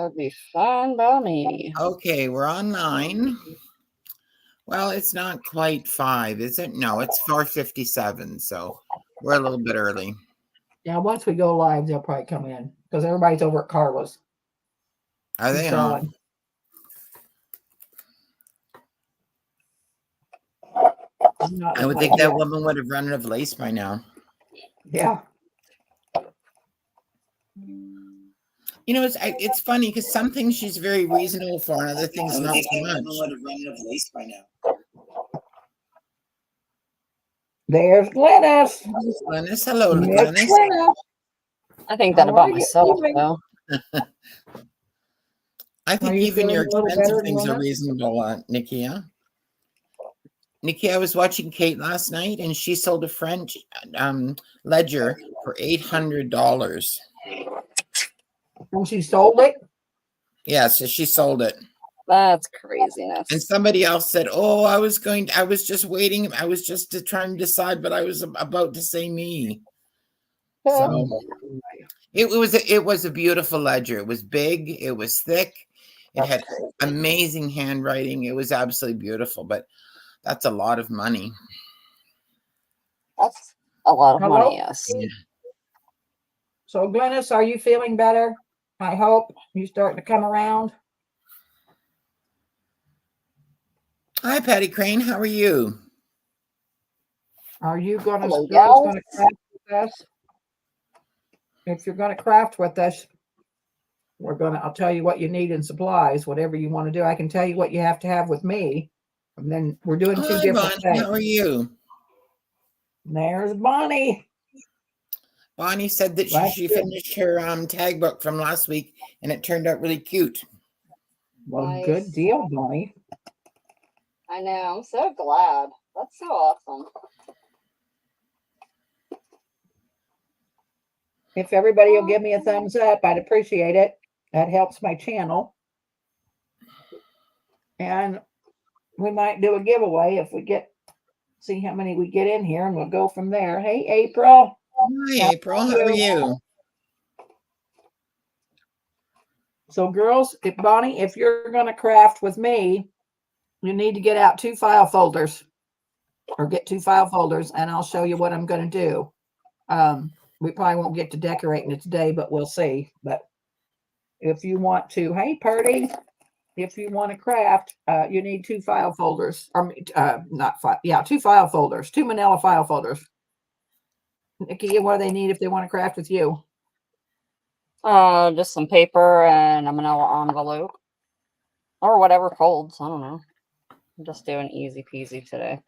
would be fine by me. Okay, we're on 9. Well, it's not quite 5, is it? No, it's 4:57, so we're a little bit early. Yeah, once we go live, they'll probably come in because everybody's over at Carla's. Are they on? I would think that woman would have run out of lace by now. Yeah. You know, it's funny because some things she's very reasonable for, and other things not so much. Would have run out of lace by now. There's Glennis. Glennis, hello, Glennis. I think that about myself, though. I think even your expensive things are reasonable, Nikia. Nikia, I was watching Kate last night, and she sold a French ledger for $800. And she sold it? Yeah, so she sold it. That's craziness. And somebody else said, "Oh, I was just waiting. I was just trying to decide, but I was about to say me." So it was a beautiful ledger. It was big. It was thick. It had amazing handwriting. It was absolutely beautiful. But that's a lot of money. That's a lot of money, yes. Yeah. So, Glennis, are you feeling better? I hope you starting to come around. Hi, Patty Crane. How are you? Are you going to Hello, craft with us? If you're going to craft with us, I'll tell you what you need in supplies, whatever you want to do. I can tell you what you have to have with me. And then we're doing two different things. How are you? There's Bonnie. Bonnie said that she finished her tag book from last week, and it turned out really cute. Well, nice. Good deal, Bonnie. I know. I'm so glad. That's so awesome. If everybody will give me a thumbs up, I'd appreciate it. That helps my channel. And we might do a giveaway if we see how many we get in here, and we'll go from there. Hey, April. Hi, April. How are you? So, girls, Bonnie, if you're going to craft with me, you need to get out 2 file folders, or get 2 file folders, and I'll show you what I'm going to do. We probably won't get to decorating it today, but we'll see. But if you want to, hey, Purdy, if you want to craft, you need 2 file folders, or 2 file folders, 2 manila file folders. Nikia, what do they need if they want to craft with you? Just some paper and a manila envelope, or whatever folds. I don't know. I'm just doing easy peasy today.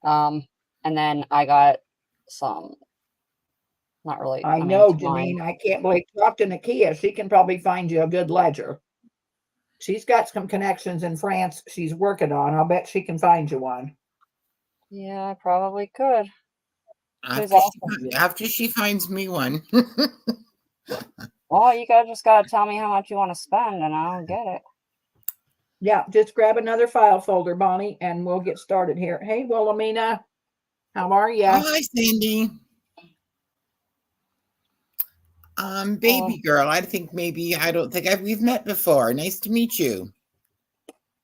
And then I got some. Not really. I know, Janine. I can't believe. Talk to Nikia. She can probably find you a good ledger. She's got some connections in France she's working on. I'll bet she can find you one. Yeah, I probably could. After she finds me one. Well, you just gotta tell me how much you want to spend, and I'll get it. Yeah, just grab another file folder, Bonnie, and we'll get started here. Hey, Wilhelmina, how are you? Hi, Sandy. Baby girl, I don't think we've met before. Nice to meet you.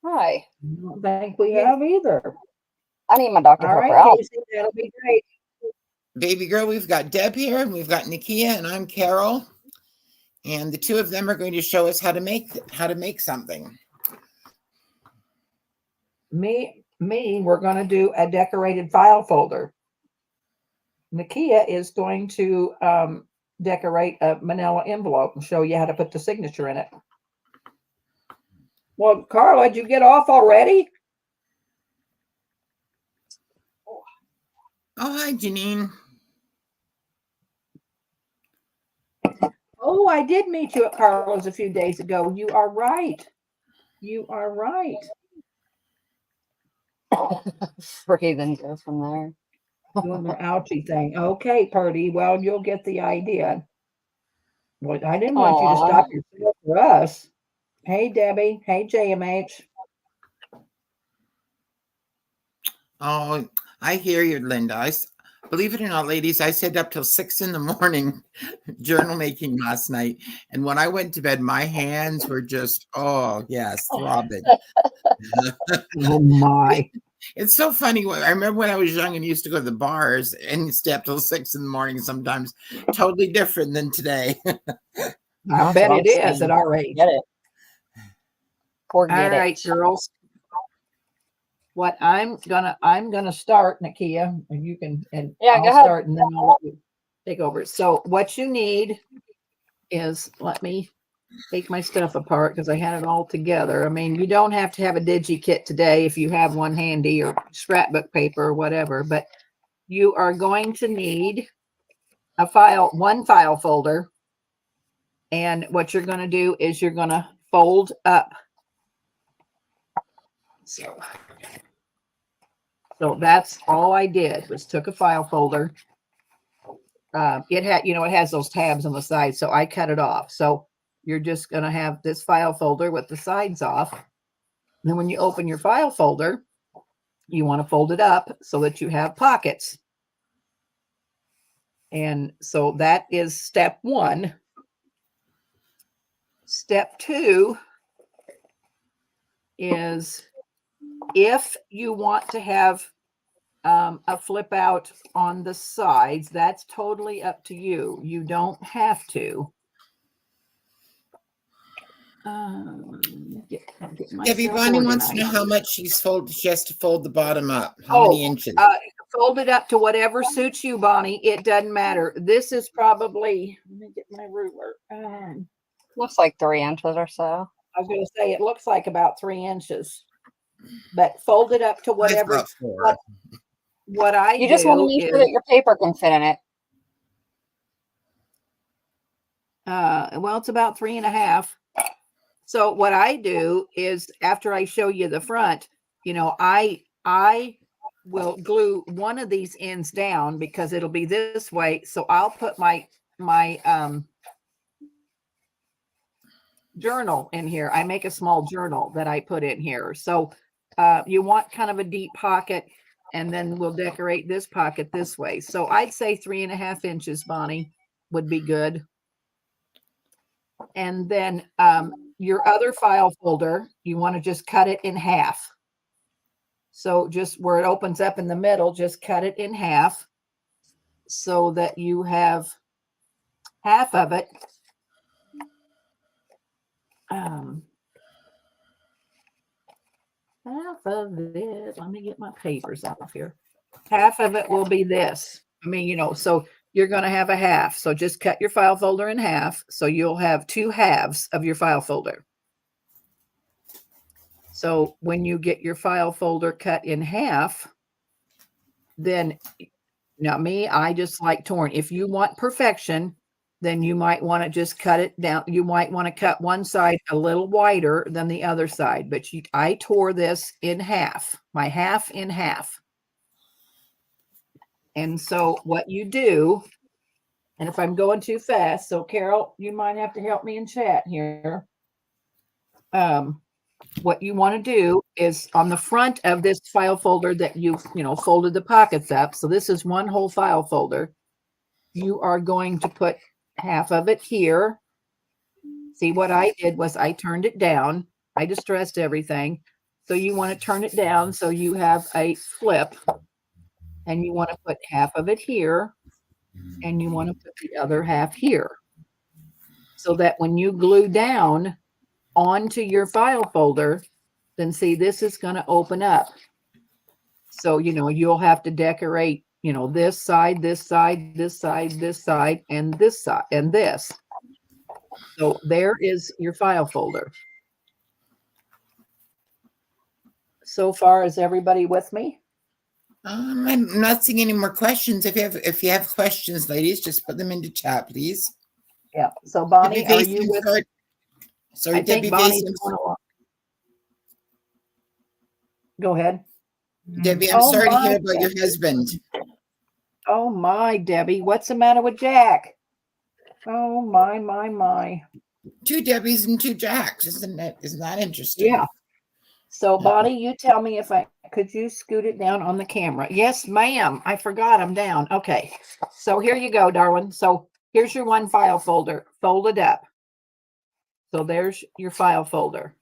Hi. I don't think we have either. I need my Dr. Pepper out. Casey, that'll be great. Baby girl, we've got Deb here, and we've got Nikia, and I'm Carol. And the two of them are going to show us how to make something. We're going to do a decorated file folder. Nikia is going to decorate a manila envelope and show you how to put the signature in it. Well, Carla, did you get off already? Oh, hi, Janine. Oh, I did meet you at Carla's a few days ago. You are right. You are right. Free, then go from there. Doing the ouchie thing. Okay, Purdy. Well, you'll get the idea. Well, I didn't want you to stop yourself for us. Hey, Debbie. Hey, JMH. Oh, I hear you, Linda. Believe it or not, ladies, I stayed up till 6 a.m. journal making last night. And when I went to bed, my hands were just, oh, yes, throbbing. Oh, my. It's so funny. I remember when I was young and used to go to the bars and stay up till 6 a.m. sometimes. Totally different than today. I bet it is at our age. Get it. All right, girls. What I'm gonna start, Nikia, and you can, and Yeah, go I'll ahead. start, and then I'll let you take over. So what you need is, let me take my stuff apart because I had it all together. I mean, you don't have to have a digi kit today if you have one handy, or scrapbook paper or whatever, but you are going to need one file folder. And what you're going to do is you're going to fold up. So that's all I did, was took a file folder. It had, it has those tabs on the side, so I cut it off. So you're just going to have this file folder with the sides off. Then when you open your file folder, you want to fold it up so that you have pockets. And so that is step one. Step two is, if you want to have a flip out on the sides, that's totally up to you. You don't have to. Debbie, Bonnie wants to know how much she has to fold the bottom up. How many inches? Fold it up to whatever suits you, Bonnie. It doesn't matter. This is probably, let me get my ruler. Looks like 3 inches or so. I was going to say, it looks like about 3 inches, but fold it up to whatever. What I do, you just want to make sure that your paper can fit in it. Well, it's about 3.5. So what I do is, after I show you the front, I will glue one of these ends down because it'll be this way. So I'll put my journal in here. I make a small journal that I put in here. So you want kind of a deep pocket, and then we'll decorate this pocket this way. So I'd say 3.5 inches, Bonnie, would be good. And then your other file folder, you want to just cut it in half. So just where it opens up in the middle, just cut it in half so that you have half of it. Half of it, let me get my papers out of here. Half of it will be this. I mean, so you're going to have a half. So just cut your file folder in half. So you'll have 2 halves of your file folder. So when you get your file folder cut in half, then, now me, I just like torn. If you want perfection, then you might want to just cut it down. You might want to cut one side a little wider than the other side, but I tore this in half, my half in half. And so what you do, and if I'm going too fast, so Carol, you might have to help me in chat here. What you want to do is, on the front of this file folder that you've, folded the pockets up. So this is one whole file folder. You are going to put half of it here. See, what I did was I turned it down. I distressed everything. So you want to turn it down so you have a flip, and you want to put half of it here, and you want to put the other half here, so that when you glue down onto your file folder, then see, this is going to open up. So, you'll have to decorate, this side, this side, this side, this side, and this side, and this. So there is your file folder. So far, is everybody with me? I'm not seeing any more questions. If you have questions, ladies, just put them into chat, please. Yeah. So Bonnie, are you with? Sorry, I think Debbie. Bonnie's Go ahead. Debbie, I'm sorry to hear about your husband. Oh my, Debbie, what's the matter with Jack? Oh my. 2 Debbies and 2 Jacks. Isn't that interesting? Yeah. So Bonnie, you tell me if could you scoot it down on the camera? Yes, ma'am. I forgot I'm down. Okay. So here you go, darling. So here's your one file folder. Fold it up. So there's your file folder.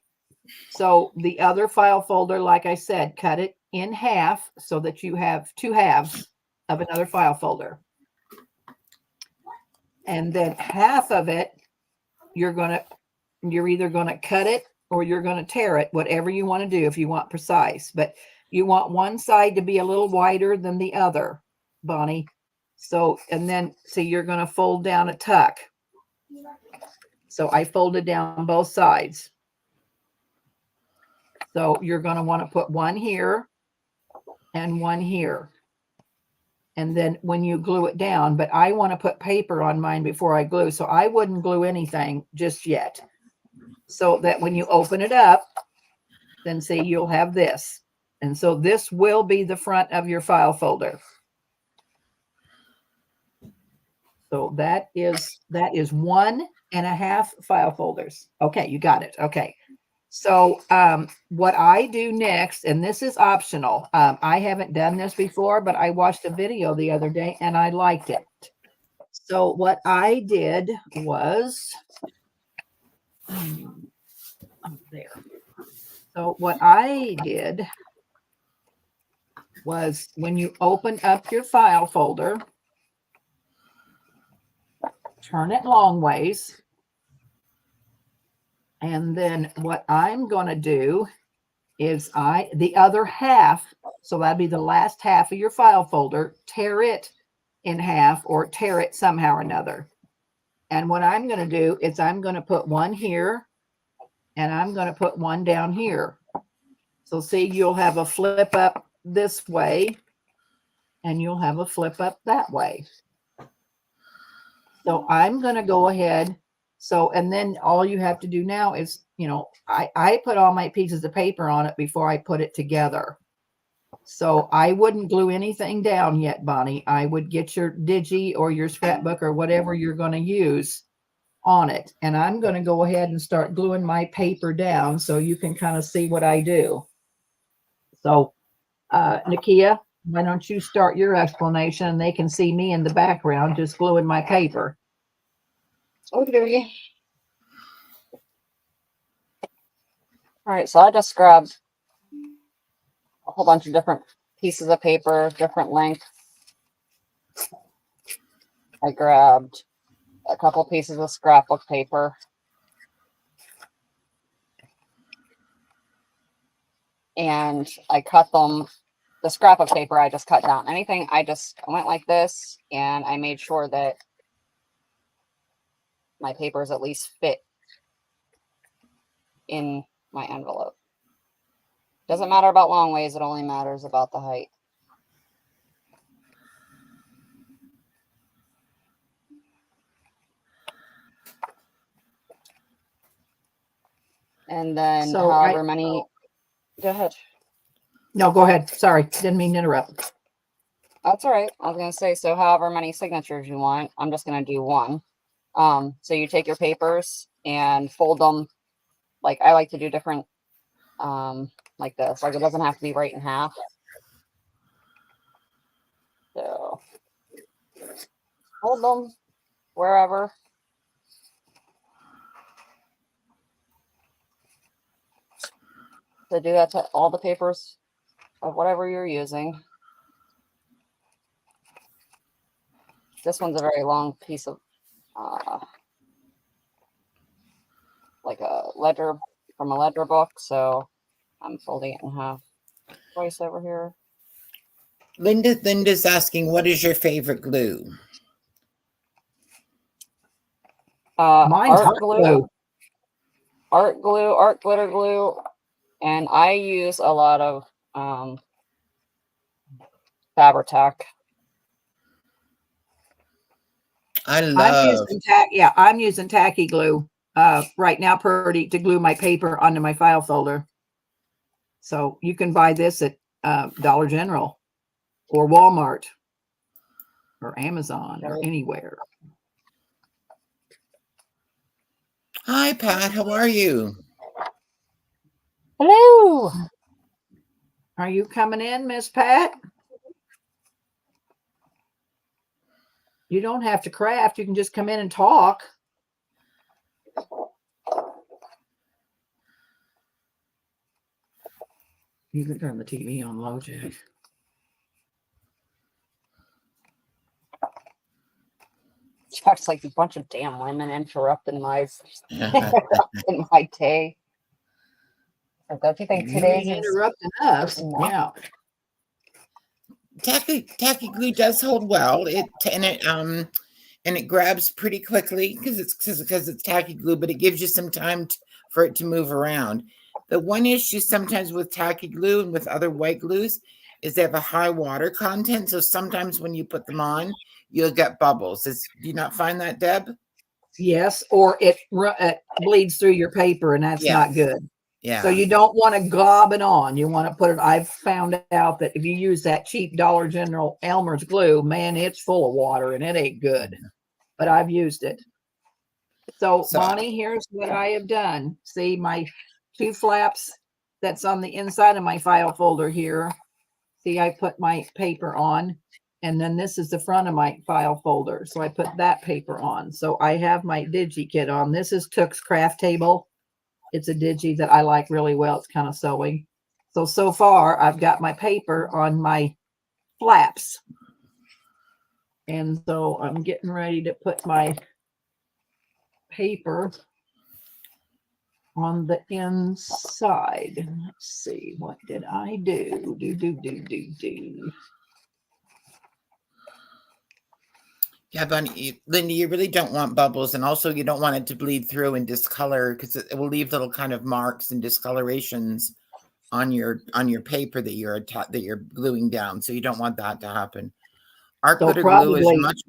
So the other file folder, like I said, cut it in half so that you have two halves of another file folder. And then half of it, you're either going to cut it or you're going to tear it, whatever you want to do if you want precise. But you want one side to be a little wider than the other, Bonnie. So, and then, see, you're going to fold down a tuck. So I folded down both sides. So you're going to want to put one here and one here. And then when you glue it down, but I want to put paper on mine before I glue. So I wouldn't glue anything just yet. So that when you open it up, then see, you'll have this. And so this will be the front of your file folder. So that is 1.5 file folders. Okay, you got it. Okay. So what I do next, and this is optional. I haven't done this before, but I watched a video the other day and I liked it. So what I did was, there. So what I did was when you open up your file folder, turn it long ways. And then what I'm going to do is the other half, so that'd be the last half of your file folder, tear it in half or tear it somehow or another. And what I'm going to do is I'm going to put one here and I'm going to put one down here. So see, you'll have a flip up this way and you'll have a flip up that way. So I'm going to go ahead. So, and then all you have to do now is, I put all my pieces of paper on it before I put it together. So I wouldn't glue anything down yet, Bonnie. I would get your digi or your scrapbook or whatever you're going to use on it. And I'm going to go ahead and start gluing my paper down so you can kind of see what I do. So, Nikia, why don't you start your explanation and they can see me in the background just gluing my paper. Okay. All right, so I just grabbed a whole bunch of different pieces of paper, different length. I grabbed a couple pieces of scrapbook paper. And I cut them, the scrapbook paper I just cut down. Anything, I went like this and I made sure that my papers at least fit in my envelope. Doesn't matter about long ways, it only matters about the height. And then So however many, go ahead. No, go ahead. Sorry, didn't mean to interrupt. That's all right. I was going to say, so however many signatures you want, I'm just going to do one. So you take your papers and fold them. Like I like to do different, like this. Like it doesn't have to be right in half. So hold them wherever. So do that to all the papers of whatever you're using. This one's a very long piece of like a ledger from a ledger book, so I'm folding it in half twice over here. Linda's asking, what is your favorite glue? Mine's Art glue, art glitter glue, and I use a lot of Fabri-Tac. I'm using tacky glue right now, Purdy, to glue my paper onto my file folder. So you can buy this at Dollar General or Walmart or Amazon or anywhere. Hi, Pat. How are you? Hello. Are you coming in, Miss Pat? You don't have to craft. You can just come in and talk. You can turn the TV on low, Jack. Jack's like a bunch of damn women interrupting my interrupting my day. Like, don't you think You today's ain't is interrupting us. No. Yeah. Tacky glue does hold well. And it grabs pretty quickly because it's tacky glue, but it gives you some time for it to move around. The one issue sometimes with tacky glue and with other white glues is they have a high water content. So sometimes when you put them on, you'll get bubbles. Do you not find that, Deb? Yes, or it bleeds through your paper, and that's not good. Yeah. So you don't want to glob it on. You want to put it. I've found out that if you use that cheap Dollar General Elmer's glue, man, it's full of water and it ain't good. But I've used it. So Bonnie, here's what I have done. See my 2 flaps that's on the inside of my file folder here. See, I put my paper on, and then this is the front of my file folder. So I put that paper on. So I have my Digi kit on. This is Took's Craft Table. It's a Digi that I like really well. It's kind of sewing. So far, I've got my paper on my flaps. And so I'm getting ready to put my paper on the inside. Let's see, what did I do? Yeah, but Linda, you really don't want bubbles, and also you don't want it to bleed through and discolor because it will leave little kind of marks and discolorations on your paper that you're gluing down. So you don't want that to happen. Art glitter glue is much.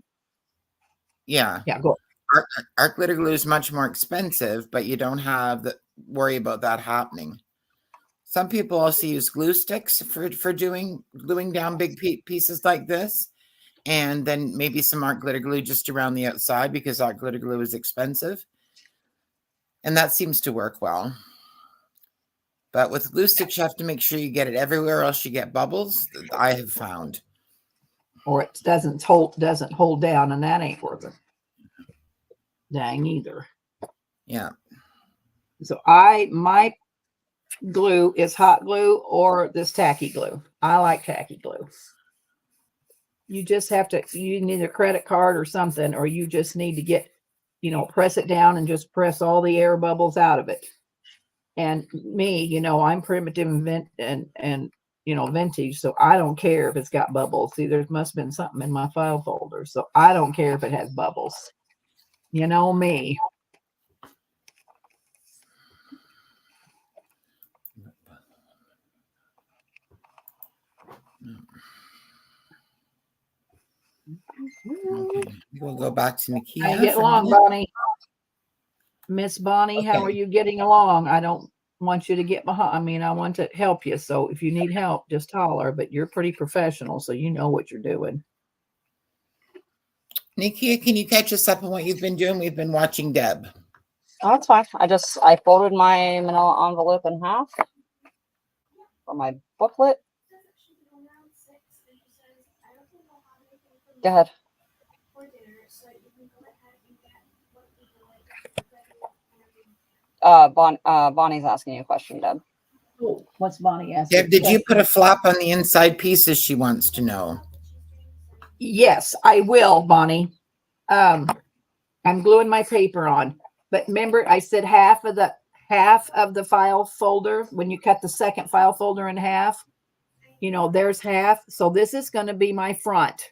Yeah. Go. Art glitter glue is much more expensive, but you don't have to worry about that happening. Some people also use glue sticks for gluing down big pieces like this. And then maybe some art glitter glue just around the outside because art glitter glue is expensive. And that seems to work well. But with glue sticks, you have to make sure you get it everywhere, else you get bubbles, I have found. Or it doesn't hold down, and that ain't worth it. Dang either. Yeah. So my glue is hot glue or this tacky glue. I like tacky glue. You just have to, you need a credit card or something, or you just need to get, press it down and just press all the air bubbles out of it. And me, I'm primitive and vintage, so I don't care if it's got bubbles. See, there must have been something in my file folder, so I don't care if it has bubbles. You know me. Okay, we'll go back to Nikia. How you get along, Bonnie? Miss Bonnie, how are you getting along? I don't want you to get behind. I mean, I want to help you. So if you need help, just holler. But you're pretty professional, so you know what you're doing. Nikia, can you catch us up on what you've been doing? We've been watching Deb. Oh, that's fine. I folded my manila envelope in half for my booklet. Go ahead. Bonnie's asking you a question, Deb. Oh, what's Bonnie asking? Deb, did you put a flap on the inside pieces? She wants to know. Yes, I will, Bonnie. I'm gluing my paper on. But remember, I said half of the file folder. When you cut the second file folder in half, there's half. So this is going to be my front.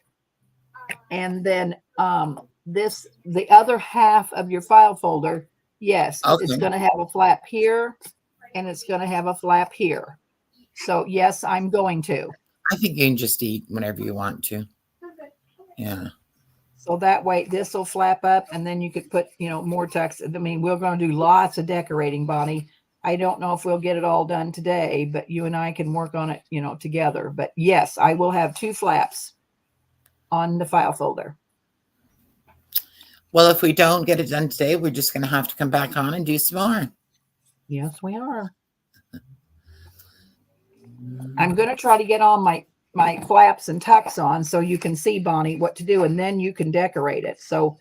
And then the other half of your file folder, yes, okay. It's going to have a flap here, and it's going to have a flap here. So yes, I'm going to. I think you can just eat whenever you want to. Yeah. So that way this will flap up, and then you could put, more text. I mean, we're going to do lots of decorating, Bonnie. I don't know if we'll get it all done today, but you and I can work on it, together. But yes, I will have 2 flaps on the file folder. Well, if we don't get it done today, we're just going to have to come back on and do some more. Yes, we are. I'm going to try to get all my flaps and tucks on so you can see, Bonnie, what to do, and then you can decorate it. So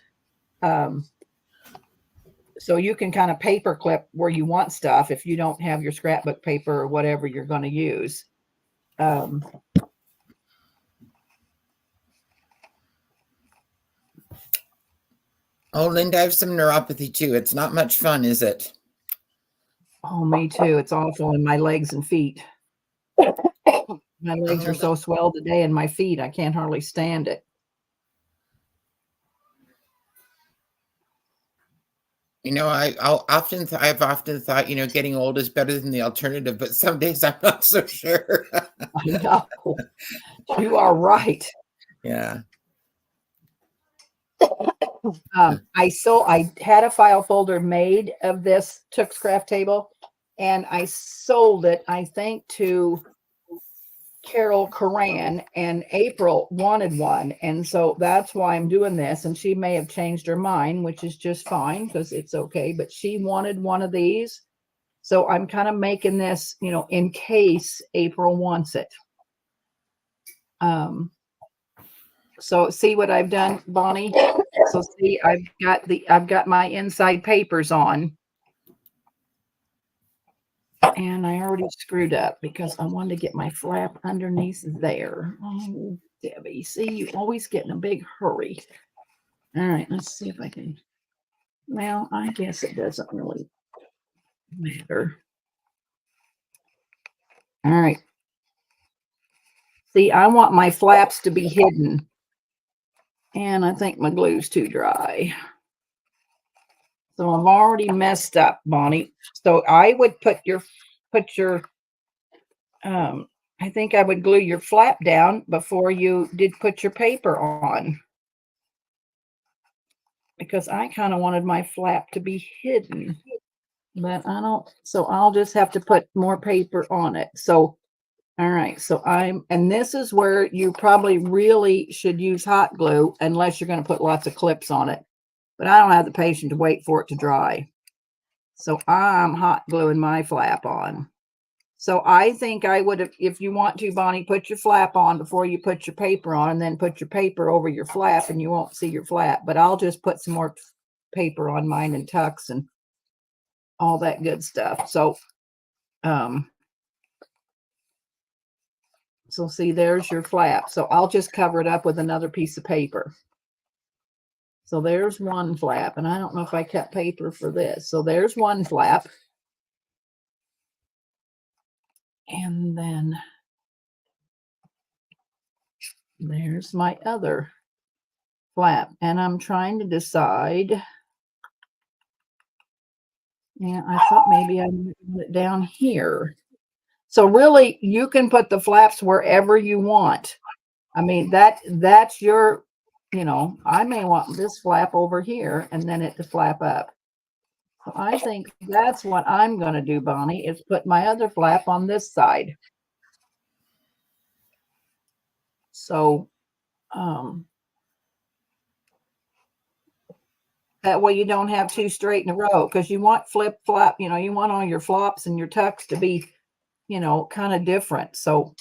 so you can kind of paper clip where you want stuff if you don't have your scrapbook paper or whatever you're going to use. Oh, Linda, I have some neuropathy too. It's not much fun, is it? Oh, me too. It's awful in my legs and feet. My legs are so swelled today, and my feet, I can't hardly stand it. You know, I've often thought, getting old is better than the alternative, but some days I'm not so sure. I know. You are right. Yeah. I had a file folder made of this Tooks craft table, and I sold it, I think, to Carol Coran, and April wanted one, and so that's why I'm doing this. And she may have changed her mind, which is just fine because it's okay, but she wanted one of these, so I'm kind of making this, in case April wants it. So see what I've done, Bonnie? So see, I've got my inside papers on. And I already screwed up because I wanted to get my flap underneath there. Oh, Debbie, see, you always get in a big hurry. All right, let's see if I can. Well, I guess it doesn't really matter. All right. See, I want my flaps to be hidden. And I think my glue's too dry. So I've already messed up, Bonnie. So I would put your I think I would glue your flap down before you did put your paper on, because I kind of wanted my flap to be hidden, but I don't. So I'll just have to put more paper on it. So, all right. So and this is where you probably really should use hot glue unless you're going to put lots of clips on it. But I don't have the patience to wait for it to dry. So I'm hot gluing my flap on. So I think I would have, if you want to, Bonnie, put your flap on before you put your paper on, and then put your paper over your flap, and you won't see your flap. But I'll just put some more paper on mine and tucks and all that good stuff. So, so see, there's your flap. So I'll just cover it up with another piece of paper. So there's one flap, and I don't know if I cut paper for this. So there's one flap. And then there's my other flap. And I'm trying to decide. Yeah, I thought maybe I'd put it down here. So really, you can put the flaps wherever you want. I mean, that's your, I may want this flap over here and then it to flap up. So I think that's what I'm going to do, Bonnie, is put my other flap on this side. So that way you don't have two straight in a row, because you want flip flap, you want all your flops and your tucks to be, kind of different. So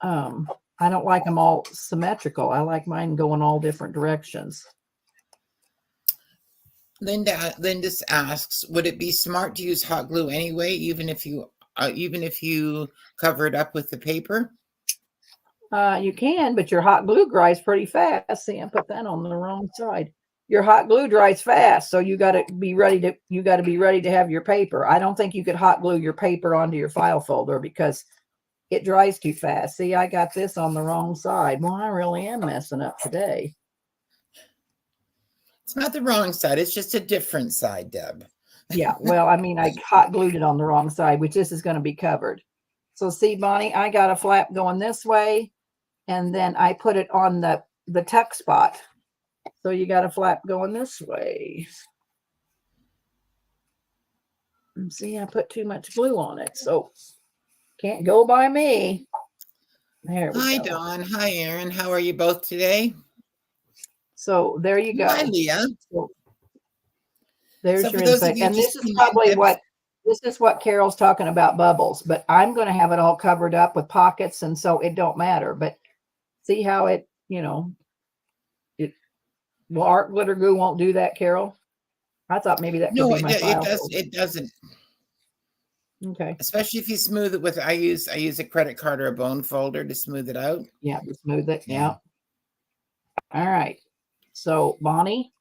I don't like them all symmetrical. I like mine going all different directions. Linda asks, would it be smart to use hot glue anyway, even if you cover it up with the paper? You can, but your hot glue dries pretty fast. See, I put that on the wrong side. Your hot glue dries fast, so you got to be ready to have your paper. I don't think you could hot glue your paper onto your file folder because it dries too fast. See, I got this on the wrong side. Well, I really am messing up today. It's not the wrong side. It's just a different side, Deb. Yeah, well, I mean, I hot glued it on the wrong side, which this is going to be covered. So see, Bonnie, I got a flap going this way, and then I put it on the tuck spot. So you got a flap going this way. And see, I put too much glue on it, so can't go by me. There we go. Hi, Dawn. Hi, Erin. How are you both today? So there you go. Hi, Leah. So there's So your for those of insight. you And just this is probably what This is what Carol's talking about, bubbles, but I'm going to have it all covered up with pockets, and so it don't matter. But see how it, well, art glitter glue won't do that, Carol. I thought maybe that could No, be my file does. folder. It doesn't. Okay. Especially if you smooth it with. I use a credit card or a bone folder to smooth it out. Yeah, to smooth it. Yeah. All right. So Bonnie.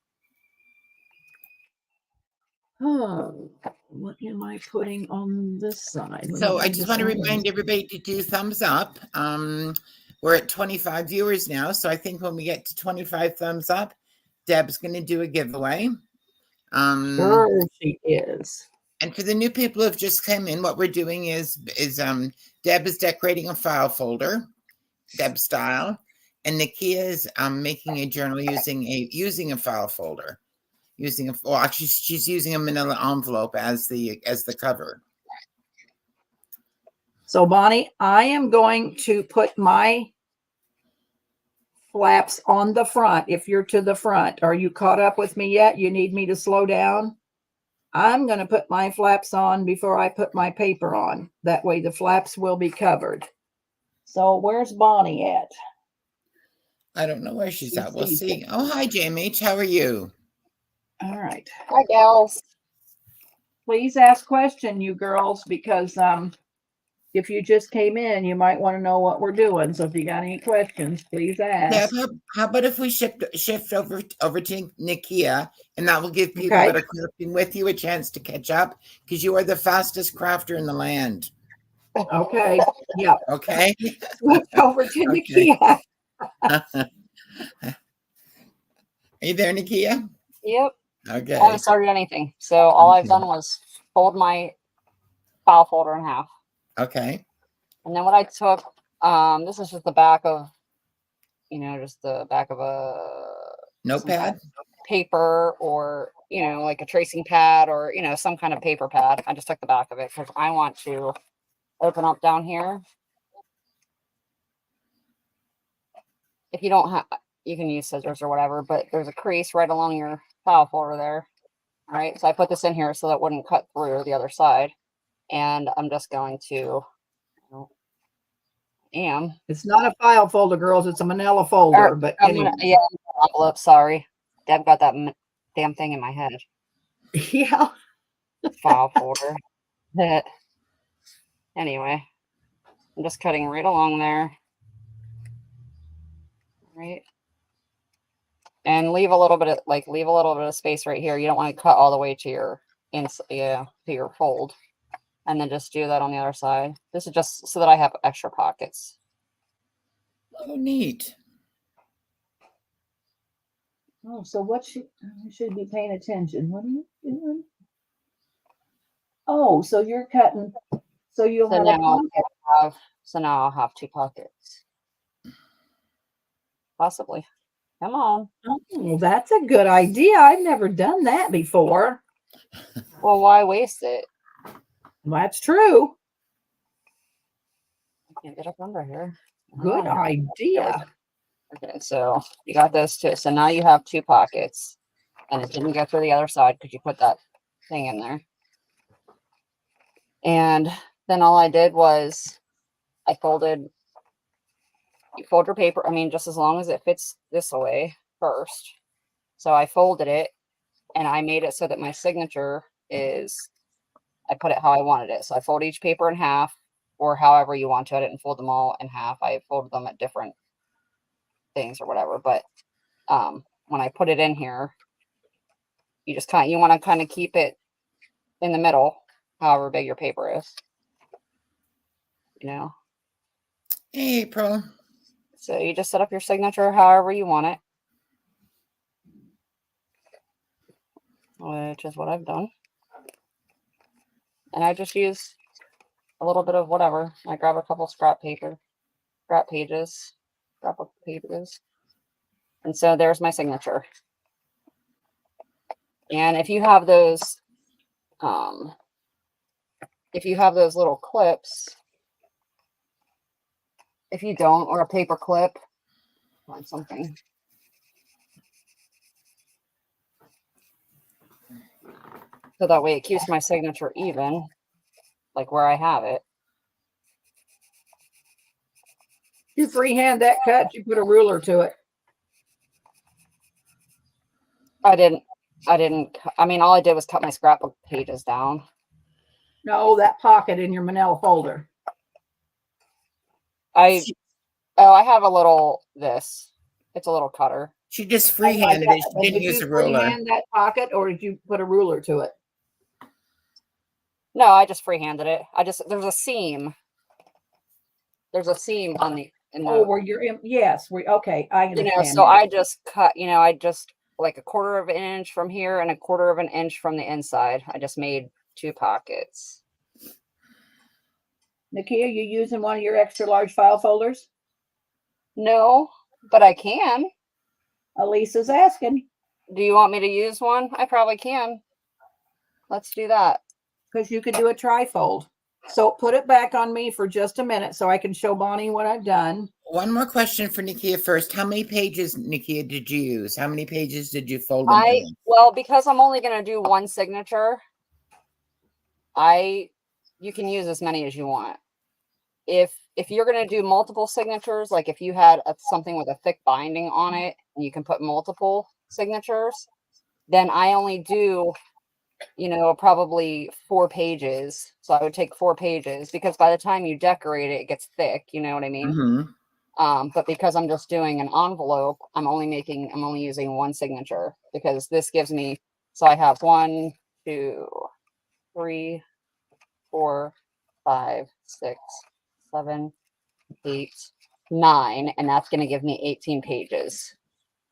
What am I putting on this side? So I just want to remind everybody to do thumbs up. We're at 25 viewers now, so I think when we get to 25 thumbs up, Deb's going to do a giveaway. Sure, she is. And for the new people who have just come in, what we're doing is Deb is decorating a file folder, Deb style, and Nikia is making a journal using a file folder. Actually, she's using a manila envelope as the cover. So Bonnie, I am going to put my flaps on the front. If you're to the front, are you caught up with me yet? You need me to slow down? I'm going to put my flaps on before I put my paper on. That way the flaps will be covered. So where's Bonnie at? I don't know where she's at. We'll see. Oh, hi, JMH. How are you? All right. Hi, gals. Please ask question, you girls, because if you just came in, you might want to know what we're doing. So if you got any questions, please ask. Deb, how about if we shift over to Nikia, and that will give people that are crafting with you a chance to catch up, because you are the fastest crafter in the land. Okay. Yeah. Okay. Switch over to Nikia. Are you there, Nikia? Yep. Okay. I haven't started anything. So all I've done was fold my file folder in half. Okay. And then what I took, this is just the back of, just the back of a notepad, paper, or, like a tracing pad, or, some kind of paper pad. I just took the back of it because I want to open up down here. If you don't have, you can use scissors or whatever, but there's a crease right along your file folder there. All right. So I put this in here so that it wouldn't cut through the other side. And I'm just going to, It's not a file folder, girls. It's a manila folder. But anyway. Yeah, envelope. Sorry. Deb got that damn thing in my head. Yeah. File folder. Anyway, I'm just cutting right along there. Right. And leave a little bit of space right here. You don't want to cut all the way to your to your fold. And then just do that on the other side. This is just so that I have extra pockets. Oh, neat. Oh, so what should be paying attention? What are you doing? Oh, so you're cutting. So you'll have so now I'll have two pockets. Possibly. Come on. Oh, that's a good idea. I've never done that before. Well, why waste it? That's true. I can't get up under here. Good idea. Okay, so you got those two. So now you have two pockets, and it didn't go through the other side because you put that thing in there. And then all I did was you fold your paper. I mean, just as long as it fits this way first. So I folded it, and I made it so that my signature is, I put it how I wanted it. So I fold each paper in half, or however you want to. I didn't fold them all in half. I folded them at different things or whatever. But when I put it in here, you just you want to kind of keep it in the middle, however big your paper is. Hey, April. So you just set up your signature however you want it, which is what I've done. And I just use a little bit of whatever. I grab a couple scrap pages. And so there's my signature. And if you have those little clips, if you don't, or a paper clip, find something. So that way it keeps my signature even. like where I have it. You freehand that cut, you put a ruler to it. I didn't, I mean, all I did was cut my scrapbook pages down. No, that pocket in your manila folder. I have a little, it's a little cutter. She just freehanded it. She didn't use a ruler. Did you freehand that pocket or did you put a ruler to it? No, I just freehanded it. There's a seam. There's a seam on where you're in, yes, okay, I understand. So I just cut, like a 1/4 of an inch from here and a 1/4 of an inch from the inside. I just made 2 pockets. Nikia, you using one of your extra large file folders? No, but I can. Elisa's asking. Do you want me to use one? I probably can. Let's do that. Because you could do a trifold. So put it back on me for just a minute so I can show Bonnie what I've done. One more question for Nikia first. How many pages, Nikia, did you use? How many pages did you fold into? Well, because I'm only going to do one signature, you can use as many as you want. If you're going to do multiple signatures, like if you had something with a thick binding on it, and you can put multiple signatures, then I only do, probably 4 pages. So I would take 4 pages because by the time you decorate it, it gets thick. You know what I mean? Mm-hmm. But because I'm just doing an envelope, I'm only using one signature because this gives me, so I have 1, 2, 3, 4, 5, 6, 7, 8, 9, and that's going to give me 18 pages.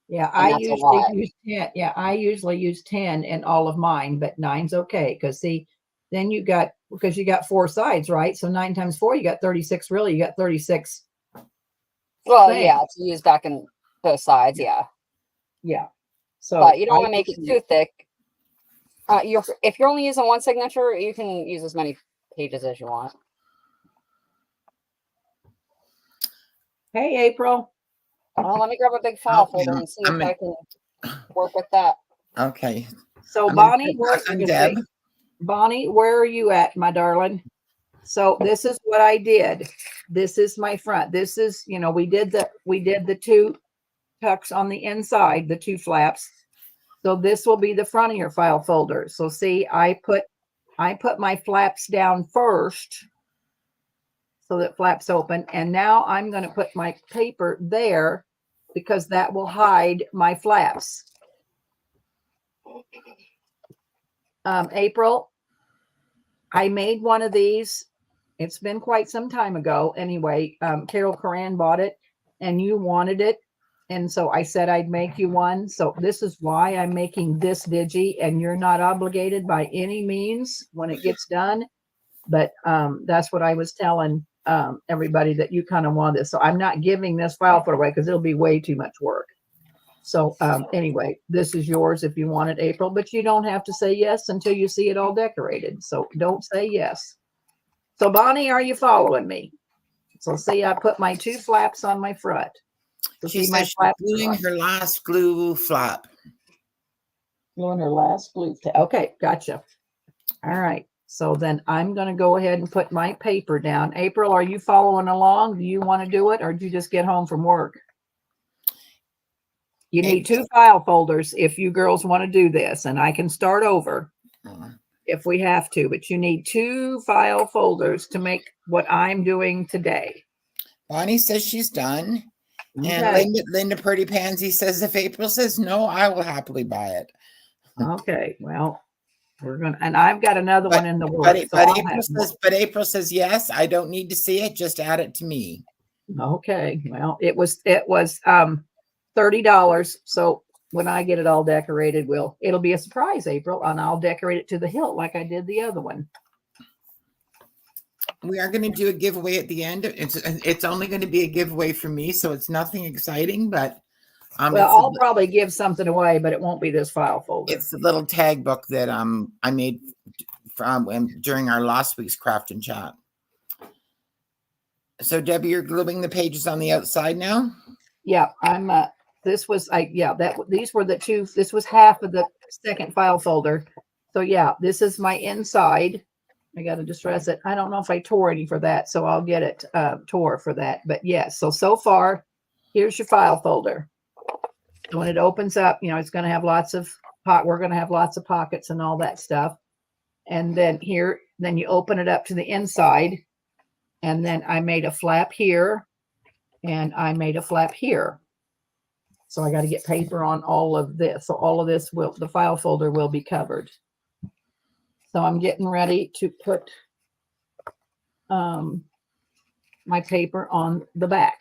Yeah, I usually use 10. Yeah, I usually use 10 in all of mine, but 9's okay because see, then you got 4 sides, right? So 9 times 4, you got 36. Really, you got 36. Well, yeah, to use back in both sides, yeah. Yeah. So, but you don't want to make it too thick. If you're only using one signature, you can use as many pages as you want. Hey, April. Well, let me grab a big file folder and see if I can work with that. Okay. So, Bonnie, Bonnie, where are you at, my darling? So this is what I did. This is my front. This is, we did the 2 tucks on the inside, the 2 flaps. So this will be the front of your file folder. So see, I put my flaps down first so that flaps open. And now I'm going to put my paper there because that will hide my flaps. April, I made one of these. It's been quite some time ago. Anyway, Carol Coran bought it and you wanted it. And so I said I'd make you one. So this is why I'm making this digi, and you're not obligated by any means when it gets done. But that's what I was telling everybody, that you kind of want this. So I'm not giving this file for away because it'll be way too much work. So anyway, this is yours if you want it, April, but you don't have to say yes until you see it all decorated. So don't say yes. So Bonnie, are you following me? So see, I put my 2 flaps on my front. So she see my says flap she's gluing her last glue flap. Gluing her last glue. Okay, gotcha. All right. So then I'm going to go ahead and put my paper down. April, are you following along? Do you want to do it, or did you just get home from work? You need 2 file folders if you girls want to do this, and I can start over if we have to, but you need 2 file folders to make what I'm doing today. Bonnie says she's done. Okay. And Linda Purdy Pansy says if April says no, I will happily buy it. Okay, well, we're gonna, and I've got another one in the works. But April says yes. I don't need to see it. Just add it to me. Okay, well, it was $30. So when I get it all decorated, it'll be a surprise, April, and I'll decorate it to the hilt like I did the other one. We are going to do a giveaway at the end. It's only going to be a giveaway for me, so it's nothing exciting. But I'll probably give something away, but it won't be this file folder. It's the little tag book that I made during our last week's craft and chat. So Debbie, you're gluing the pages on the outside now. Yeah, I'm. These were the 2. This was half of the second file folder. So yeah, this is my inside. I got to distress it. I don't know if I tore any for that, so I'll get it tore for that. But yes, so far, here's your file folder. So when it opens up, it's going to have lots of we're going to have lots of pockets and all that stuff. And then then you open it up to the inside. And then I made a flap here and I made a flap here. So I got to get paper on all of this. So all of this the file folder will be covered. So I'm getting ready to put my paper on the back.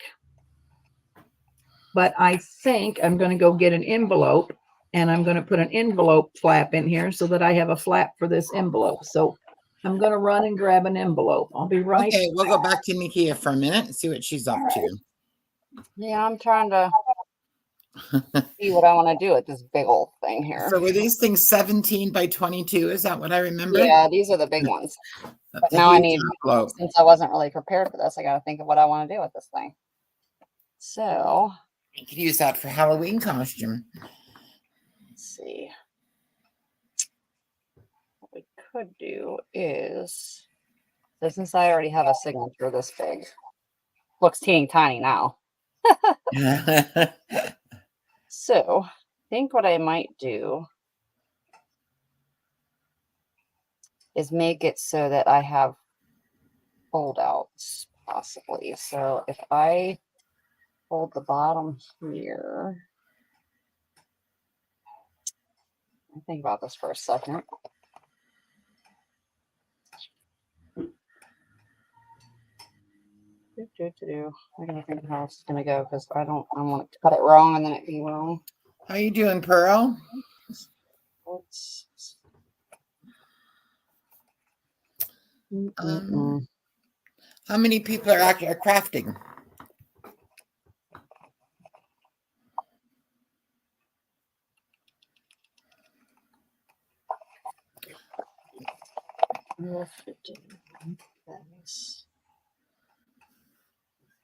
But I think I'm going to go get an envelope and I'm going to put an envelope flap in here so that I have a flap for this envelope. So I'm going to run and grab an envelope. I'll be right Okay, we'll go back to Nikia for a minute and see what she's up to. Yeah, I'm trying to see what I want to do with this big old thing here. So were these things 17 by 22? Is that what I remember? Yeah, these are the big ones. But now I need, since I wasn't really prepared for this, I got to think of what I want to do with this thing. So you could use that for Halloween costume. Let's see. What we could do is, since I already have a signature this big, looks teeny tiny now. So I think what I might do is make it so that I have fold-outs possibly. So if I fold the bottom here, think about this for a second. I gotta think how it's gonna go because I want to cut it wrong and then it be wrong. How you doing, Pearl? How many people are actually crafting?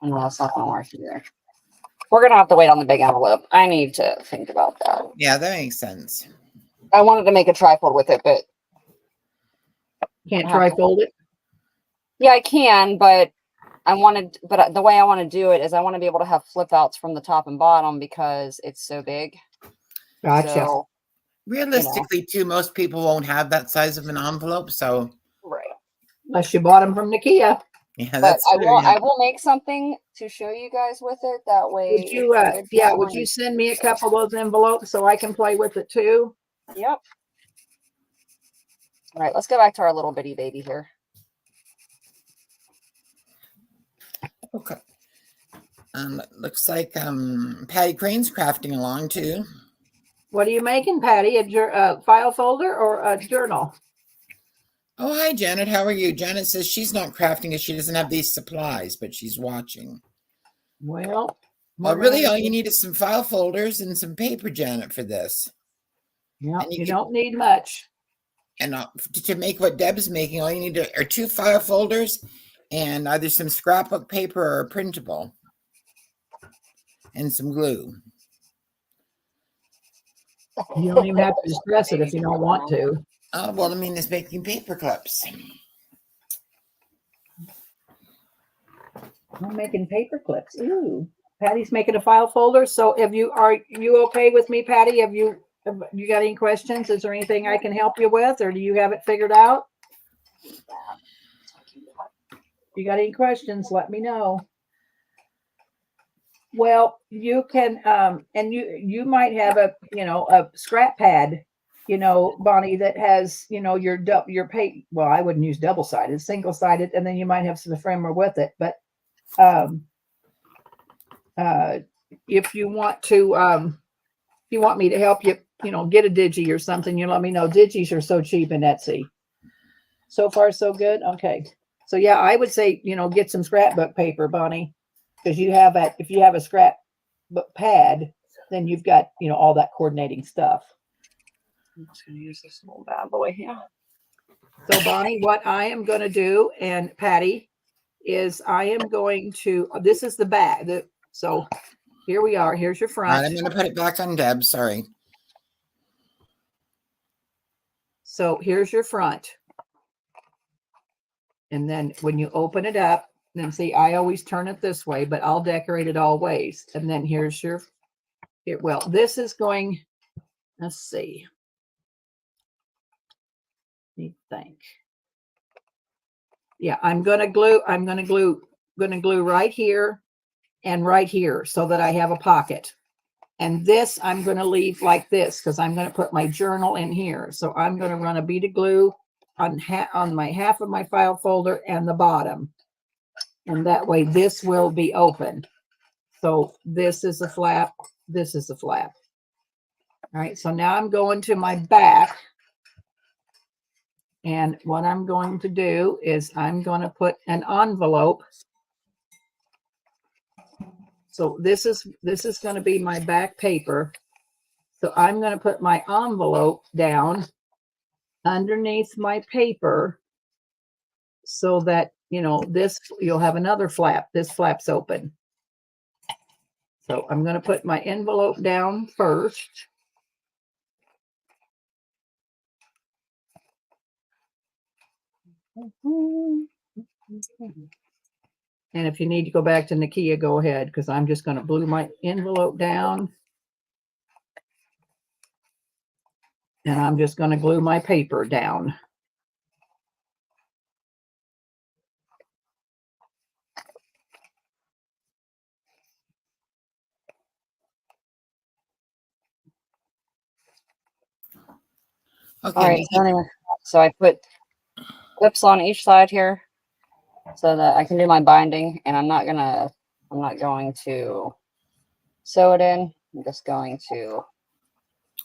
No, it's not gonna work either. We're gonna have to wait on the big envelope. I need to think about that. Yeah, that makes sense. I wanted to make a trifold with it, but can't trifold it. Yeah, I can, but the way I want to do it is I want to be able to have flip outs from the top and bottom because it's so big. Gotcha. So, realistically, too, most people won't have that size of an envelope, so right. Unless you bought them from Nikia. Yeah, that's true. I will make something to show you guys with it. That way, would you? Would you send me a couple of those envelopes so I can play with it too? Yep. All right, let's go back to our little bitty baby here. Okay. Looks like Patty Crane's crafting along too. What are you making, Patty? A file folder or a journal? Oh, hi, Janet. How are you? Janet says she's not crafting because she doesn't have these supplies, but she's watching. Well, really, all you need is some file folders and some paper, Janet, for this. Yeah, you don't need much. And to make what Deb's making, all you need are 2 file folders and either some scrapbook paper or a printable and some glue. You don't even have to distress it if you don't want to. Oh, well, I mean, it's making paper clips. I'm making paper clips. Ooh, Patty's making a file folder. So are you okay with me, Patty? Have you got any questions? Is there anything I can help you with, or do you have it figured out? You got any questions, let me know. Well, you can, and you might have a scrap pad, Bonnie, that has, your paper. Well, I wouldn't use double-sided, single-sided, and then you might have some ephemera with it. But if you want to, if you want me to help you, get a digi or something, you let me know. Digis are so cheap in Etsy. So far, so good. Okay. So yeah, I would say, get some scrapbook paper, Bonnie, because if you have a scrapbook pad, then you've got, all that coordinating stuff. I'm just going to use this little bad boy here. So Bonnie, what I am going to do, and Patty, is I am going to, this is the back. So here we are. Here's your front. All right, I'm going to put it back on Deb. Sorry. So here's your front. And then when you open it up, then see, I always turn it this way, but I'll decorate it all ways. And then here's your, well, this is going, let's see. Let me think. Yeah, I'm going to glue right here and right here so that I have a pocket. And this I'm going to leave like this because I'm going to put my journal in here. So I'm going to run a bead of glue on my half of my file folder and the bottom. And that way this will be open. So this is a flap. This is a flap. All right. So now I'm going to my back. And what I'm going to do is I'm going to put an envelope. So this is going to be my back paper. So I'm going to put my envelope down underneath my paper so that, you know, this, you'll have another flap. This flap's open. So I'm going to put my envelope down first. And if you need to go back to Nikia, go ahead, because I'm just going to glue my envelope down. And I'm just going to glue my paper down. Okay. All right. So anyway, so I put clips on each side here so that I can do my binding, and I'm not going to sew it in. I'm just going to.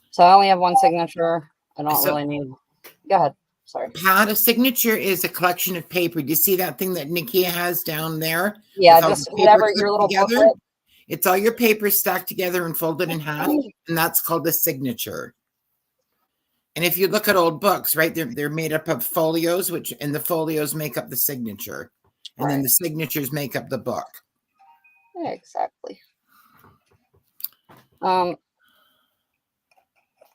So I only have one signature. I don't really need. Go ahead. Sorry. Pat, a signature is a collection of paper. Do you see that thing that Nikia has down there? Yeah, just whatever your little booklet. It's all your papers stacked together and folded in half, and that's called a signature. And if you look at old books, right, they're made up of folios, and the folios make up the signature, and then the signatures make up the book. Yeah, exactly. I'm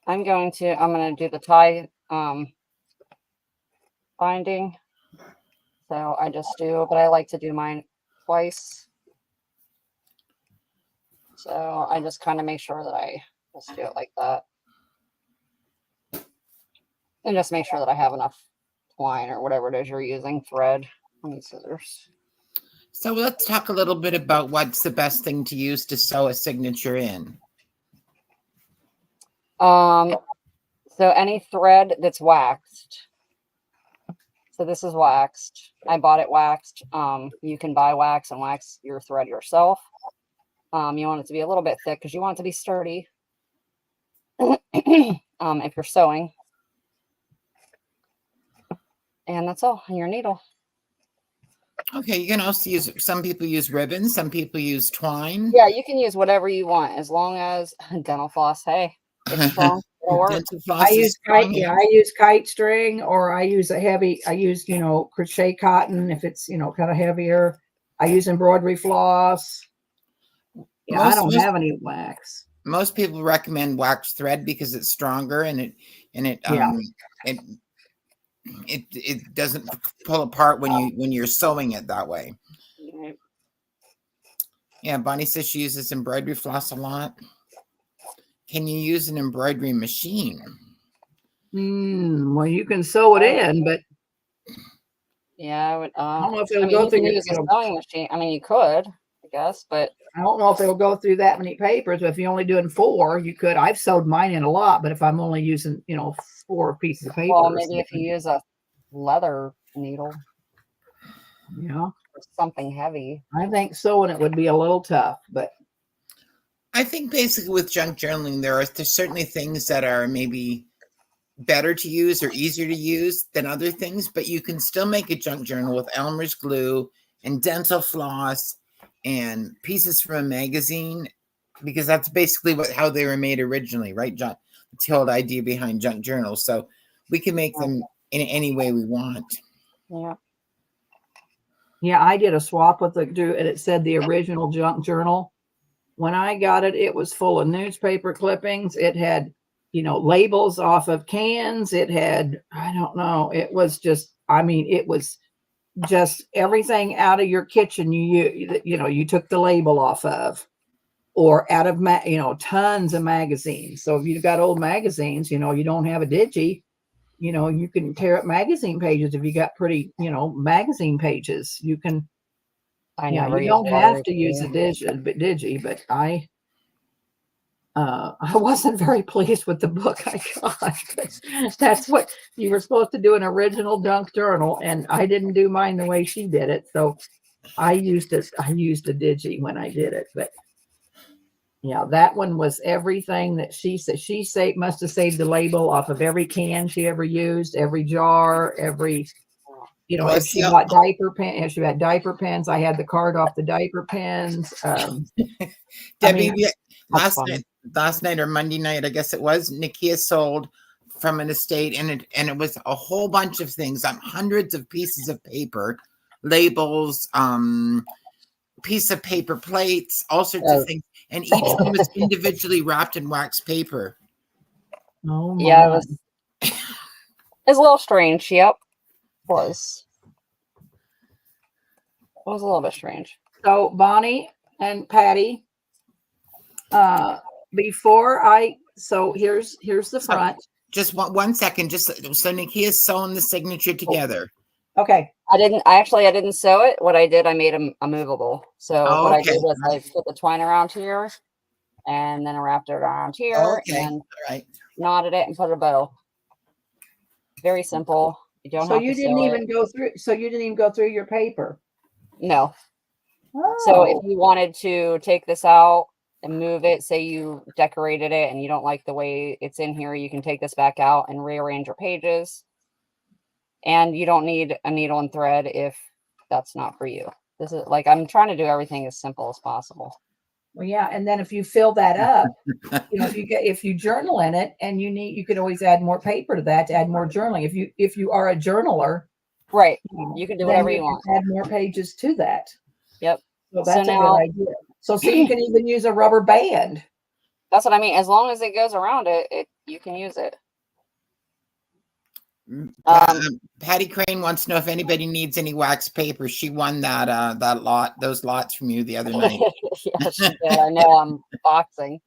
going to do the tie binding. So I just do, but I like to do mine twice. So I just kind of make sure that I just do it like that. And just make sure that I have enough twine or whatever it is you're using, thread. I need scissors. So let's talk a little bit about what's the best thing to use to sew a signature in. So any thread that's waxed. So this is waxed. I bought it waxed. You can buy wax and wax your thread yourself. You want it to be a little bit thick because you want it to be sturdy. If you're sewing. And that's all. And your needle. Okay, you can also use, some people use ribbons, some people use twine. Yeah, you can use whatever you want as long as dental floss. Hey, it's strong. It'll work. I use kite string, or I use crochet cotton if it's, kind of heavier. I use embroidery floss. Yeah, I don't have any wax. Most people recommend wax thread because it's stronger and it doesn't pull apart when you're sewing it that way. Right. Yeah, Bonnie says she uses embroidery floss a lot. Can you use an embroidery machine? Well, you can sew it in, but yeah, I would. I don't know if it'll go through a sewing machine. I mean, you could, I guess, but I don't know if it'll go through that many papers. But if you're only doing 4, you could. I've sewed mine in a lot, but if I'm only using, 4 pieces of paper, well, maybe if you use a leather needle, or something heavy. I think sewing it would be a little tough, but I think basically with junk journaling, there's certainly things that are maybe better to use or easier to use than other things, but you can still make a junk journal with Elmer's glue and dental floss and pieces from a magazine, because that's basically how they were made originally, right, John? It's the whole idea behind junk journals. So we can make them in any way we want. Yeah, I did a swap with and it said the original junk journal. When I got it, it was full of newspaper clippings. It had, labels off of cans. It had, I don't know. It was just, it was just everything out of your kitchen you took the label off of, or out of tons of magazines. So if you've got old magazines, you don't have a digi, you can tear up magazine pages. If you got pretty magazine pages, you can. You don't have to use a digi, but I wasn't very pleased with the book I got. That's what you were supposed to do, an original junk journal, and I didn't do mine the way she did it. So I used a digi when I did it. But yeah, that one was everything that she said. She must have saved the label off of every can she ever used, every jar, every. If she got diaper pen, if she had diaper pens, I had the card off the diaper pens. Debbie, last night or Monday night, I guess it was, Nikia sold from an estate, and it was a whole bunch of things on hundreds of pieces of paper, labels, piece of paper plates, all sorts of things, and each one was individually wrapped in wax paper. Oh my. Yeah, it's a little strange. Yep. Was a little bit strange. So Bonnie and Patty, here's the front. Just one second, just so Nikia's sewing the signature together. Okay. I didn't sew it. What I did, I made a movable. So what I did was I put the twine around here, and then I wrapped it around here, and knotted it and put a bow. Very simple. So you didn't even go through your paper. No. Oh. So if you wanted to take this out and move it, say you decorated it and you don't like the way it's in here, you can take this back out and rearrange your pages. And you don't need a needle and thread if that's not for you. This is I'm trying to do everything as simple as possible. Well, yeah, and then if you fill that up, if you journal in it, and you could always add more paper to that to add more journaling. If you are a journaler, right, you can do whatever you want. Add more pages to that. Yep. So that's a good idea. So you can even use a rubber band. That's what I mean. As long as it goes around it, you can use it. Patty Crane wants to know if anybody needs any wax paper. She won those lots from you the other night. Yeah, she did. I know I'm boxing.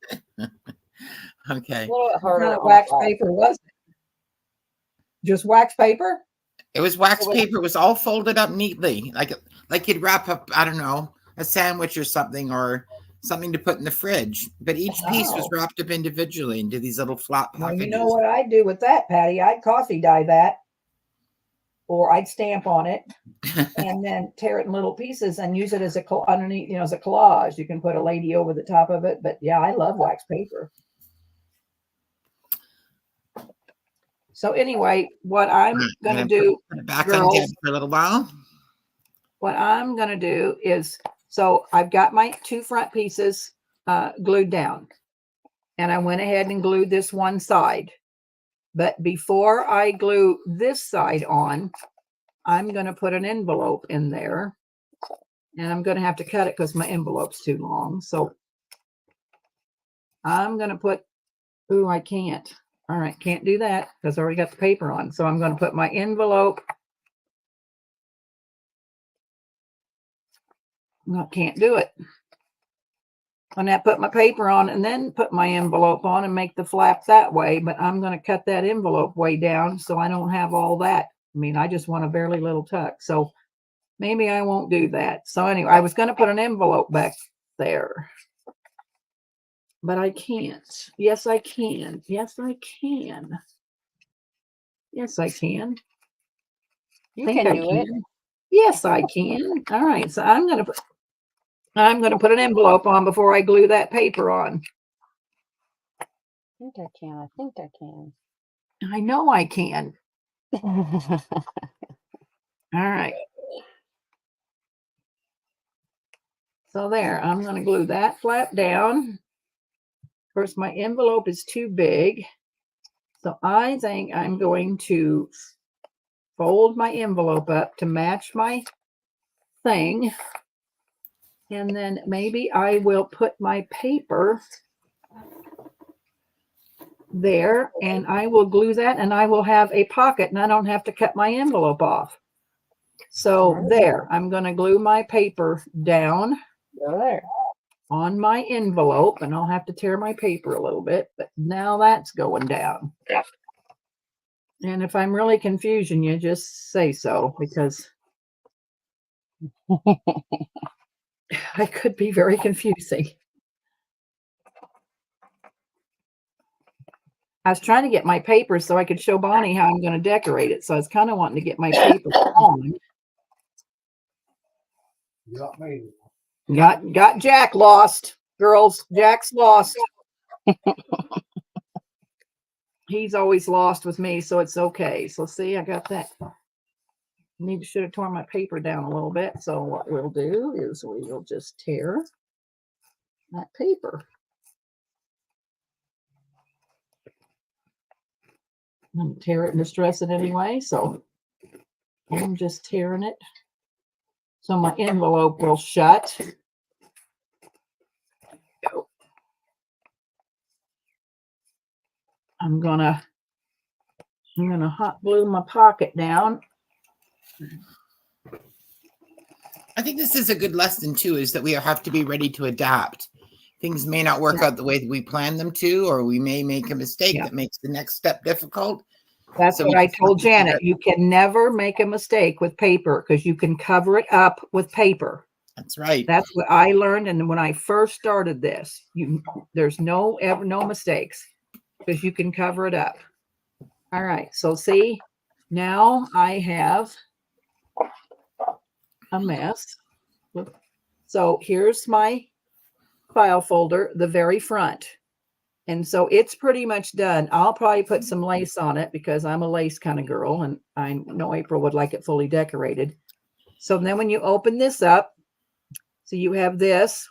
Okay. What kind of wax paper was it? Just wax paper? It was wax paper. It was all folded up neatly, like you'd wrap up, I don't know, a sandwich or something, or something to put in the fridge. But each piece was wrapped up individually into these little flat packages. Well, you know what I'd do with that, Patty? I'd coffee dye that, or I'd stamp on it, and then tear it in little pieces and use it as underneath, as a collage. You can put a lady over the top of it. But yeah, I love wax paper. So anyway, what I'm going to do, put it back girls, on for a little while. What I'm going to do is, so I've got my two front pieces glued down, and I went ahead and glued this one side. But before I glue this side on, I'm going to put an envelope in there, and I'm going to have to cut it because my envelope's too long. So I'm going to put, I can't. All right, can't do that because I already got the paper on. So I'm going to put my envelope. No, can't do it. I'm going to put my paper on and then put my envelope on and make the flap that way. But I'm going to cut that envelope way down so I don't have all that. I mean, I just want a barely little tuck. So maybe I won't do that. So anyway, I was going to put an envelope back there. But I can't. Yes, I can. Yes, I can. Yes, I can. You can do it. Yes, I can. All right. So I'm going to put an envelope on before I glue that paper on. I think I can. I know I can. All right. So there, I'm going to glue that flap down. Of course, my envelope is too big. So I think I'm going to fold my envelope up to match my thing. And then maybe I will put my paper there, and I will glue that, and I will have a pocket, and I don't have to cut my envelope off. So there, I'm going to glue my paper down Go there. on my envelope, and I'll have to tear my paper a little bit, but now that's going down. And if I'm really confusing you, just say so, because I could be very confusing. I was trying to get my paper so I could show Bonnie how I'm going to decorate it. So I was kind of wanting to get my paper on. Got Jack lost, girls. Jack's lost. He's always lost with me, so it's okay. So see, I got that. Should have torn my paper down a little bit. So what we'll do is we'll just tear that paper. I'm going to tear it and distress it anyway. So I'm just tearing it so my envelope will shut. Go. I'm gonna hot glue my pocket down. I think this is a good lesson too, is that we have to be ready to adapt. Things may not work out the way that we plan them to, or we may make a mistake that makes the next step difficult. That's what I told Janet. You can never make a mistake with paper because you can cover it up with paper. That's right. That's what I learned. And when I first started this, there's no mistakes because you can cover it up. All right. So see, now I have a mess. So here's my file folder, the very front. And so it's pretty much done. I'll probably put some lace on it because I'm a lace kind of girl, and I know April would like it fully decorated. So then when you open this up, so you have this.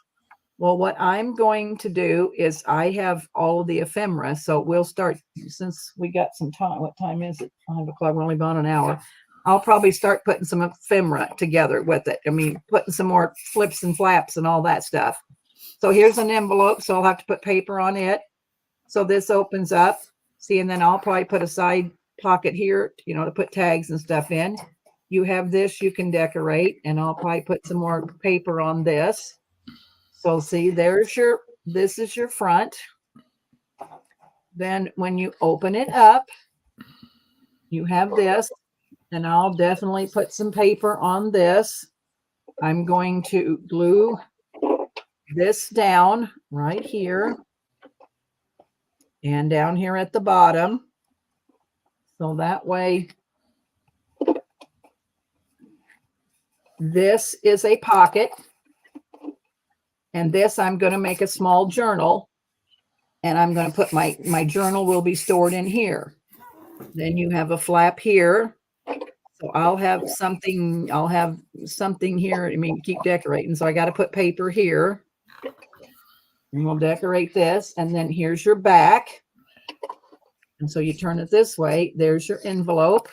Well, what I'm going to do is I have all of the ephemera. So we'll start, since we got some time. What time is it? 5 o'clock. We're only about an hour. I'll probably start putting some ephemera together with it. I mean, putting some more flips and flaps and all that stuff. So here's an envelope. So I'll have to put paper on it. So this opens up, see, and then I'll probably put a side pocket here, to put tags and stuff in. You have this, you can decorate, and I'll probably put some more paper on this. So see, this is your front. Then when you open it up, you have this, and I'll definitely put some paper on this. I'm going to glue this down right here. And down here at the bottom. So that way, this is a pocket. And this, I'm going to make a small journal. And I'm going to put my journal will be stored in here. Then you have a flap here. So I'll have something here. I mean, keep decorating. So I got to put paper here. And we'll decorate this. And then here's your back. And so you turn it this way. There's your envelope.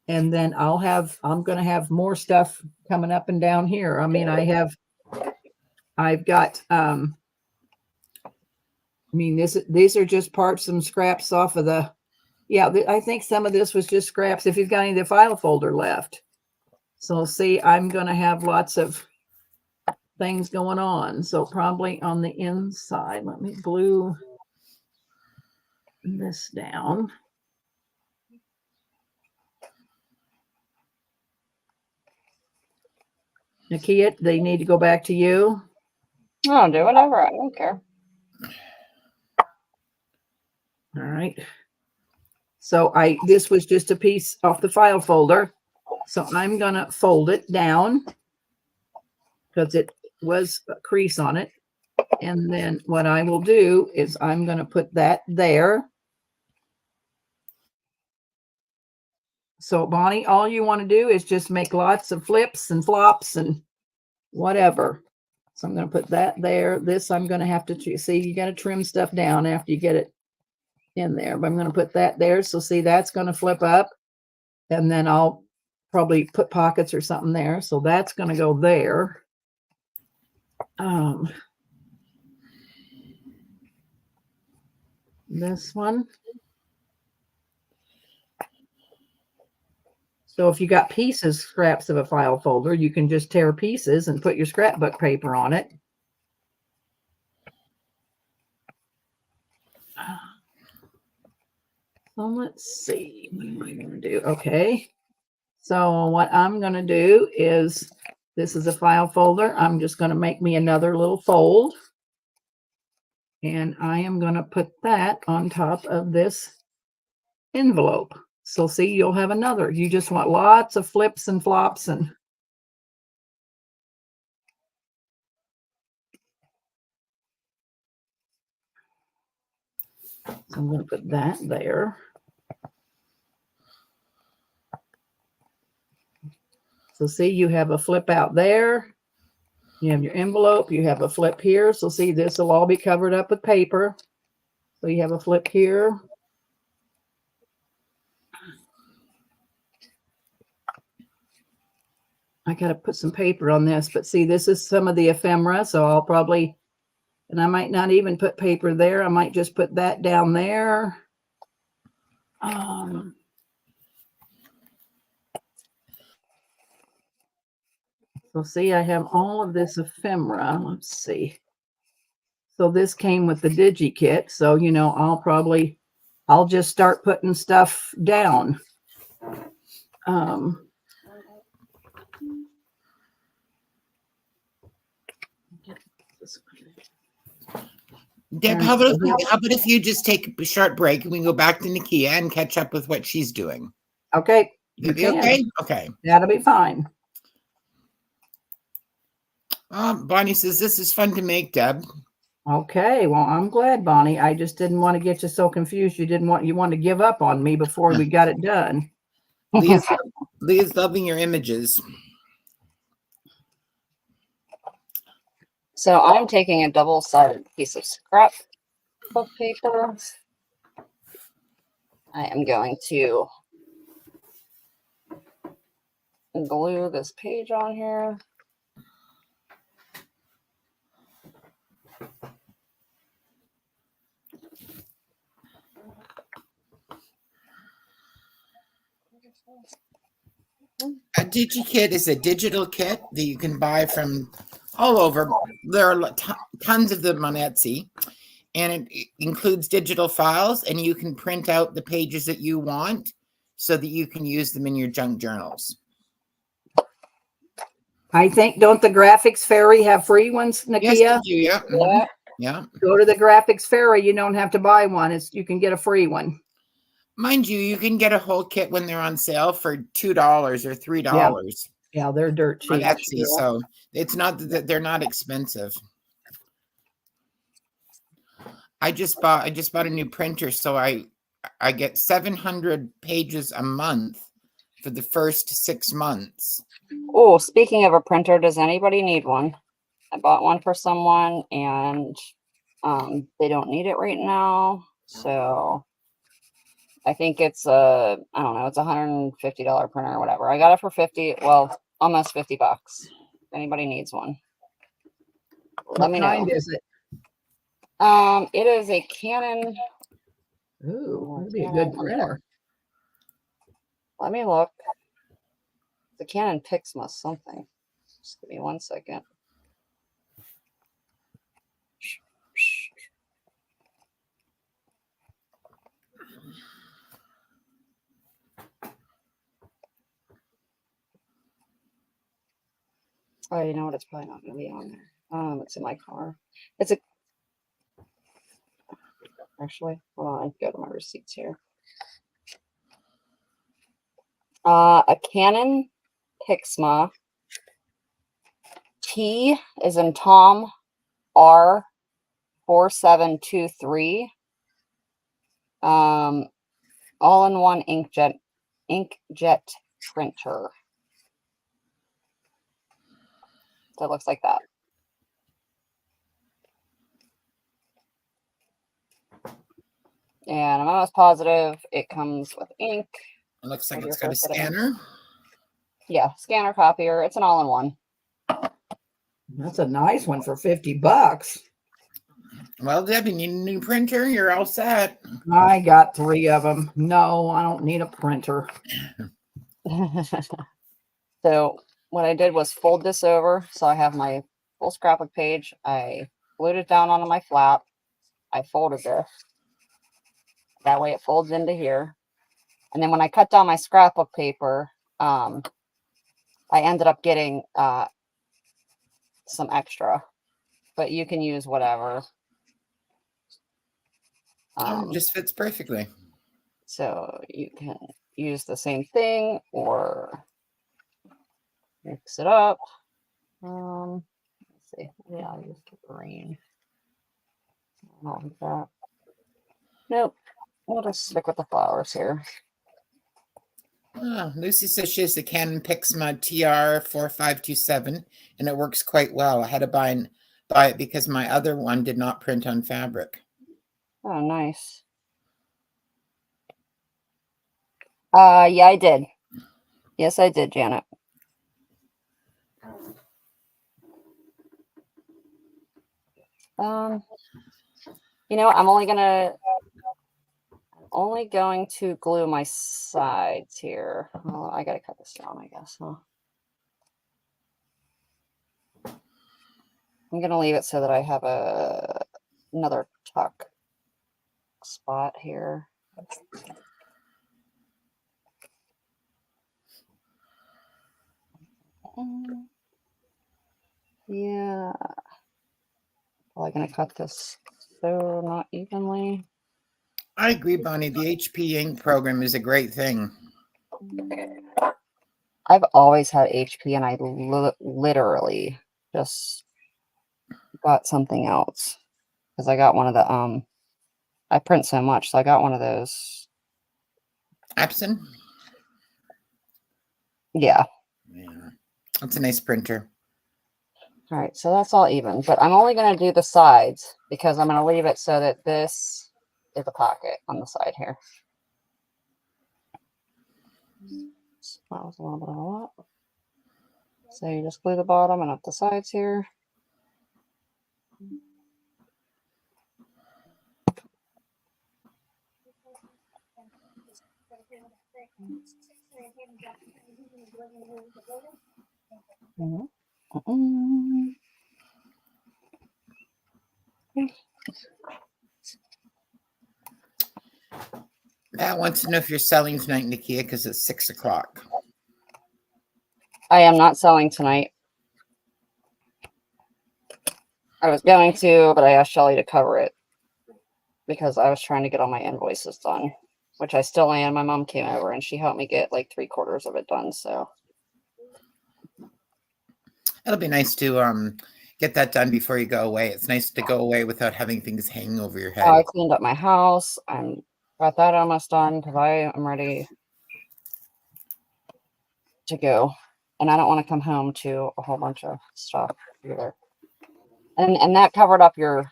And then I'm going to have more stuff coming up and down here. I mean, I've got, these are just parts, some scraps off of I think some of this was just scraps if you've got any of the file folder left. So see, I'm going to have lots of things going on. So probably on the inside, let me glue this down. Nikia, they need to go back to you. No, do whatever. I don't care. All right. So this was just a piece off the file folder. So I'm going to fold it down because it was a crease on it. And then what I will do is I'm going to put that there. So Bonnie, all you want to do is just make lots of flips and flops and whatever. So I'm going to put that there. This I'm going to have to see. You got to trim stuff down after you get it in there. But I'm going to put that there. So see, that's going to flip up. And then I'll probably put pockets or something there. So that's going to go there. This one. So if you got pieces, scraps of a file folder, you can just tear pieces and put your scrapbook paper on it. So let's see, what am I going to do? Okay. So what I'm going to do is, this is a file folder. I'm just going to make me another little fold. And I am going to put that on top of this envelope. So see, you'll have another. You just want lots of flips and flops and so I'm going to put that there. So see, you have a flip out there. You have your envelope. You have a flip here. So see, this will all be covered up with paper. So you have a flip here. I got to put some paper on this, but see, this is some of the ephemera. So I'll probably, and I might not even put paper there. I might just put that down there. So see, I have all of this ephemera. Let's see. So this came with the Digi kit. So, you know, I'll just start putting stuff down. Deb, how about if you just take a short break and we go back to Nikia and catch up with what she's doing? Okay. You be okay? Okay. That'll be fine. Bonnie says, this is fun to make, Deb. Okay. Well, I'm glad, Bonnie. I just didn't want to get you so confused. You wanted to give up on me before we got it done. Leah's loving your images. So I'm taking a double-sided piece of scrap book paper. I am going to glue this page on here. A DigiKit is a digital kit that you can buy from all over. There are tons of them on Etsy, and it includes digital files, and you can print out the pages that you want so that you can use them in your junk journals. don't the Graphics Fairy have free ones, Nikia? Yes, they do, yeah. Mm-hmm. Yeah. Go to the Graphics Fairy. You don't have to buy one. You can get a free one. Mind you, you can get a whole kit when they're on sale for $2 or $3. Yeah, they're dirt cheap. On Etsy, so it's not that they're not expensive. I just bought a new printer, so I get 700 pages a month for the first 6 months. Oh, speaking of a printer, does anybody need one? I bought one for someone, and they don't need it right now, so I think it's I don't know, it's a $150 printer or whatever. I got it for almost $50. If anybody needs one, let me know. What kind is it? It is a Canon. Ooh, that'd be a good printer. Let me look. The Canon Pixma something. Just give me 1 second. Oh, you know what? It's probably not going to be on there. It's in my car. Actually, hold on. I go to my receipts here. A Canon Pixma. T is in Tom, R 4723. All-in-one inkjet printer. That looks like that. And I'm almost positive it comes with ink. It looks like it's got a scanner. Yeah, scanner, copier. It's an all-in-one. That's a nice one for $50. Well, Debbie, need a new printer? You're all set. I got 3 of them. No, I don't need a printer. So what I did was fold this over. So I have my full scrapbook page. I glued it down onto my flap. I folded this. That way it folds into here. And then when I cut down my scrapbook paper, I ended up getting some extra, but you can use whatever. It just fits perfectly. So you can use the same thing or mix it up. Let's see. Yeah, I'll use the green. Not like that. Nope. We'll just stick with the flowers here. Oh, Lucy says she has the Canon Pixma TR4527 and it works quite well. I had to buy it because my other one did not print on fabric. Oh, nice. Yeah, I did. Yes, I did, Janet. You know, I'm only going to glue my sides here. Oh, I gotta cut this down, I guess, huh? I'm gonna leave it so that I have another tuck spot here. Yeah. Probably gonna cut this so not evenly. I agree, Bonnie. The HP ink program is a great thing. I've always had HP, and I literally just got something else because I got one of the I print so much, so I got one of those. Epson? Yeah. Yeah. That's a nice printer. All right, so that's all even, but I'm only going to do the sides because I'm going to leave it so that this is a pocket on the side here. That was a little bit of a lot. So you just glue the bottom and up the sides here. Matt wants to know if you're selling tonight, Nikia, because it's 6 o'clock. I am not selling tonight. I was going to, but I asked Shelly to cover it because I was trying to get all my invoices done, which I still am. My mom came over and she helped me get like 3/4 of it done. So It'll be nice to get that done before you go away. It's nice to go away without having things hanging over your head. I cleaned up my house. I'm got that almost done because I am ready to go, and I don't want to come home to a whole bunch of stuff either. And that covered up your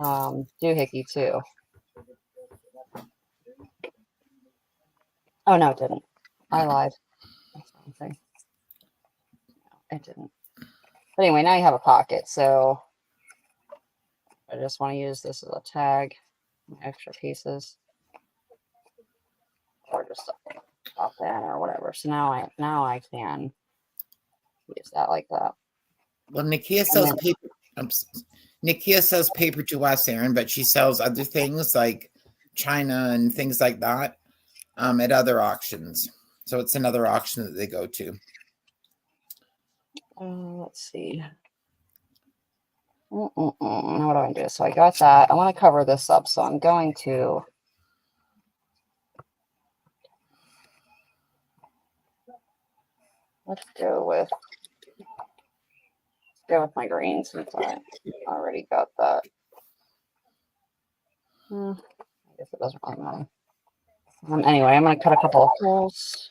doohickey too. Oh no, it didn't. I lied. That's one thing. No, it didn't. But anyway, now you have a pocket, so I just want to use this as a tag, extra pieces, or just pop in or whatever. So now I can use that like that. Well, Nikia sells paper. Nikia sells paper to us, Aaron, but she sells other things like China and things like that at other auctions. So it's another auction that they go to. Let's see. Now what do I do? So I got that. I want to cover this up, so I'm going to let's go with my green since I already got that. I guess it doesn't really matter. Anyway, I'm going to cut a couple of holes.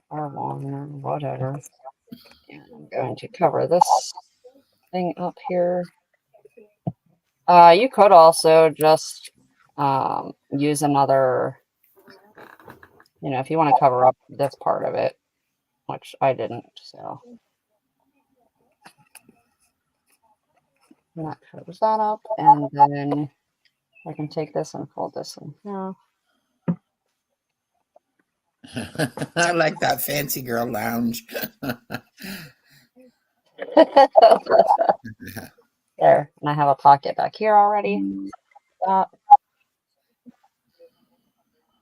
Or longer, whatever. And I'm going to cover this thing up here. You could also just use another, if you want to cover up this part of it, which I didn't, so. And that covers that up, and then I can take this and fold this in half. I like that fancy girl lounge. There, and I have a pocket back here already. That.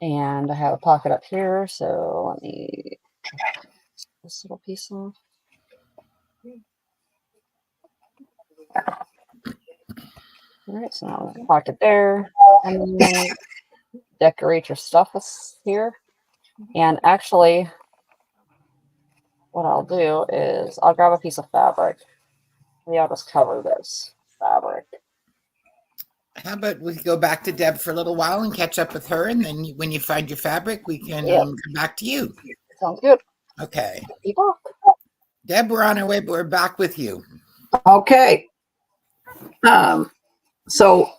And I have a pocket up here, so let me take this little piece off. All right, so now a pocket there, and then decorate your stuff with here. And actually, what I'll do is I'll grab a piece of fabric. Maybe I'll just cover this fabric. How about we go back to Deb for a little while and catch up with her, and then when you find your fabric, we can come back to you. Sounds good. Okay. People. Deb, we're on our way, but we're back with you. Okay. So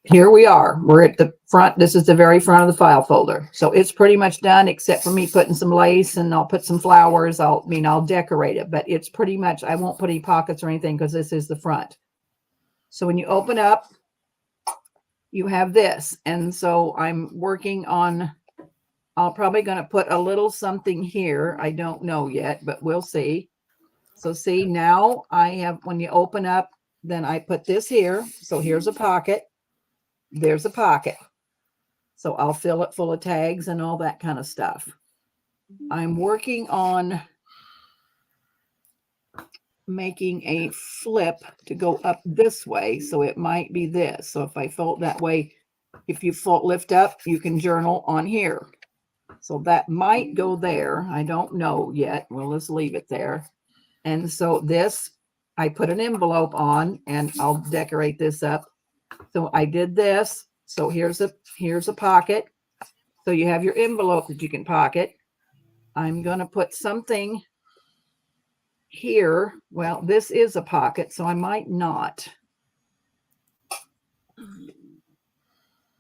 here we are. We're at the front. This is the very front of the file folder. So it's pretty much done, except for me putting some lace, and I'll put some flowers. I'll decorate it, but it's pretty much, I won't put any pockets or anything because this is the front. So when you open up, you have this. And so I'm working on, I'm probably going to put a little something here. I don't know yet, but we'll see. So see, now I have, when you open up, then I put this here. So here's a pocket. There's a pocket. So I'll fill it full of tags and all that kind of stuff. I'm working on making a flip to go up this way. So it might be this. So if I fold that way, if you lift up, you can journal on here. So that might go there. I don't know yet. We'll just leave it there. And so this, I put an envelope on, and I'll decorate this up. So I did this. So here's a pocket. So you have your envelope that you can pocket. I'm going to put something here. Well, this is a pocket, so I might not.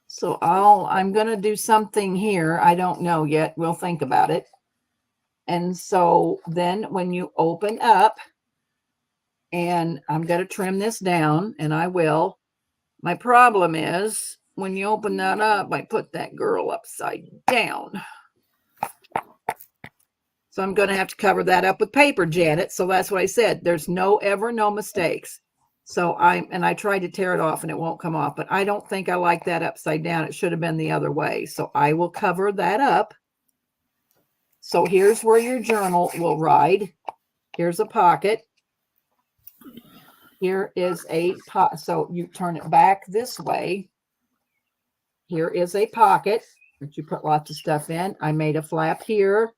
So I'm going to do something here. I don't know yet. We'll think about it. And so then when you open up, and I'm going to trim this down, and I will. My problem is when you open that up, I put that girl upside down. So I'm going to have to cover that up with paper, Janet. So that's what I said. There's no mistakes. So I tried to tear it off and it won't come off, but I don't think I like that upside down. It should have been the other way. So I will cover that up. So here's where your journal will ride. Here's a pocket. Here is a pot. So you turn it back this way. Here is a pocket that you put lots of stuff in. I made a flap here.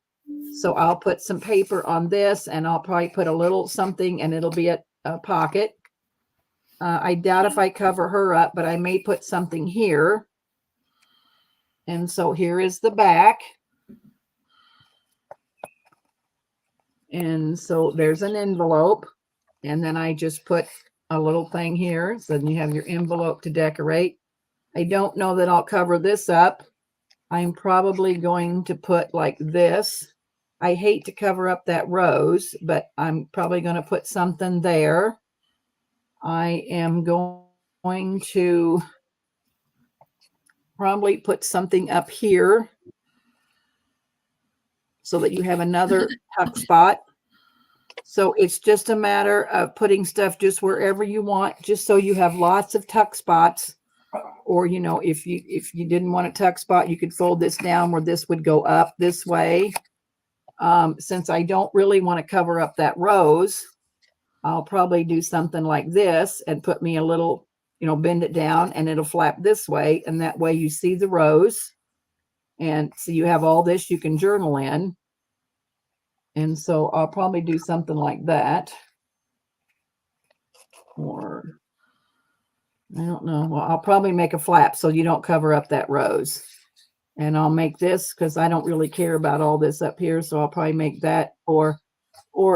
So I'll put some paper on this, and I'll probably put a little something, and it'll be a pocket. I doubt if I cover her up, but I may put something here. And so here is the back. And so there's an envelope. And then I just put a little thing here. So then you have your envelope to decorate. I don't know that I'll cover this up. I'm probably going to put like this. I hate to cover up that rose, but I'm probably going to put something there. I am going to probably put something up here so that you have another tuck spot. So it's just a matter of putting stuff just wherever you want, just so you have lots of tuck spots. Or, you know, if you didn't want a tuck spot, you could fold this down where this would go up this way. Since I don't really want to cover up that rose, I'll probably do something like this and put me a little, you know, bend it down, and it'll flap this way. And that way you see the rose. And so you have all this you can journal in. And so I'll probably do something like that. Or I don't know. Well, I'll probably make a flap so you don't cover up that rose. And I'll make this because I don't really care about all this up here. So I'll probably make that. Or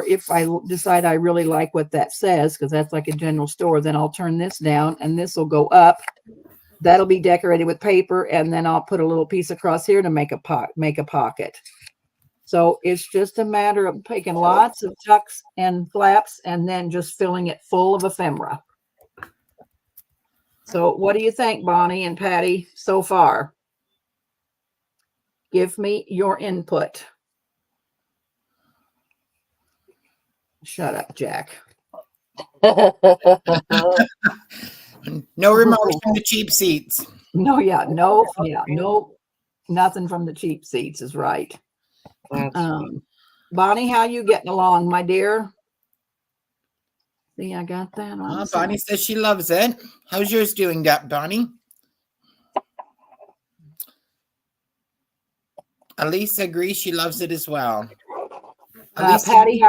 if I decide I really like what that says, because that's like a general store, then I'll turn this down and this will go up. That'll be decorated with paper. And then I'll put a little piece across here to make a pocket. So it's just a matter of taking lots of tucks and flaps and then just filling it full of ephemera. So what do you think, Bonnie and Patty, so far? Give me your input. Shut up, Jack. No remarks from the cheap seats. No, nothing from the cheap seats is right. Bonnie, how you getting along, my dear? See, I got that on. Bonnie says she loves it. How's yours doing, Bonnie? Elise agrees she loves it as well. Patty,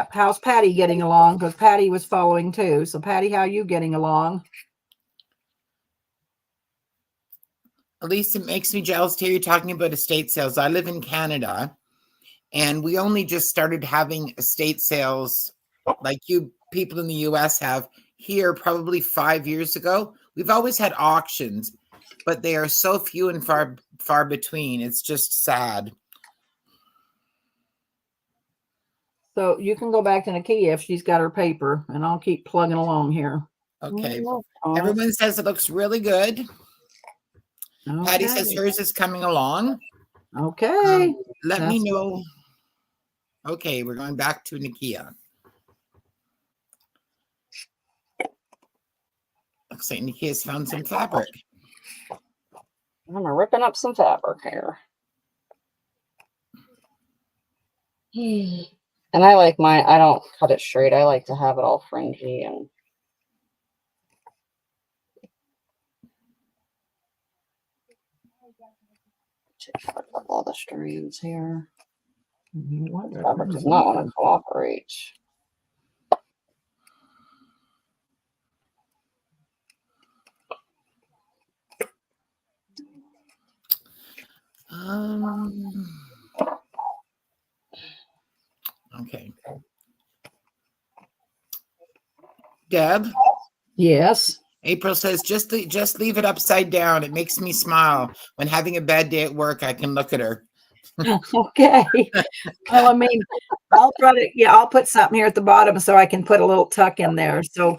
how's Patty getting along? Because Patty was following too. So Patty, how you getting along? Elise, it makes me jealous to hear you talking about estate sales. I live in Canada, and we only just started having estate sales like you people in the US have here probably 5 years ago. We've always had auctions, but they are so few and far between. It's just sad. So you can go back to Nikia if she's got her paper, and I'll keep plugging along here. Okay. Everyone says it looks really good. Okay. Patty says hers is coming along. Okay. Let me know. Okay, we're going back to Nikia. Looks like Nikia's found some fabric. I'm ripping up some fabric here. And I like mine. I don't cut it straight. I like to have it all fringy and check up all the strands here. What fabric does not want to cooperate? Okay. Deb? Yes. April says, just leave it upside down. It makes me smile. When having a bad day at work, I can look at her. Okay. Well, I mean, I'll put something here at the bottom so I can put a little tuck in there. So,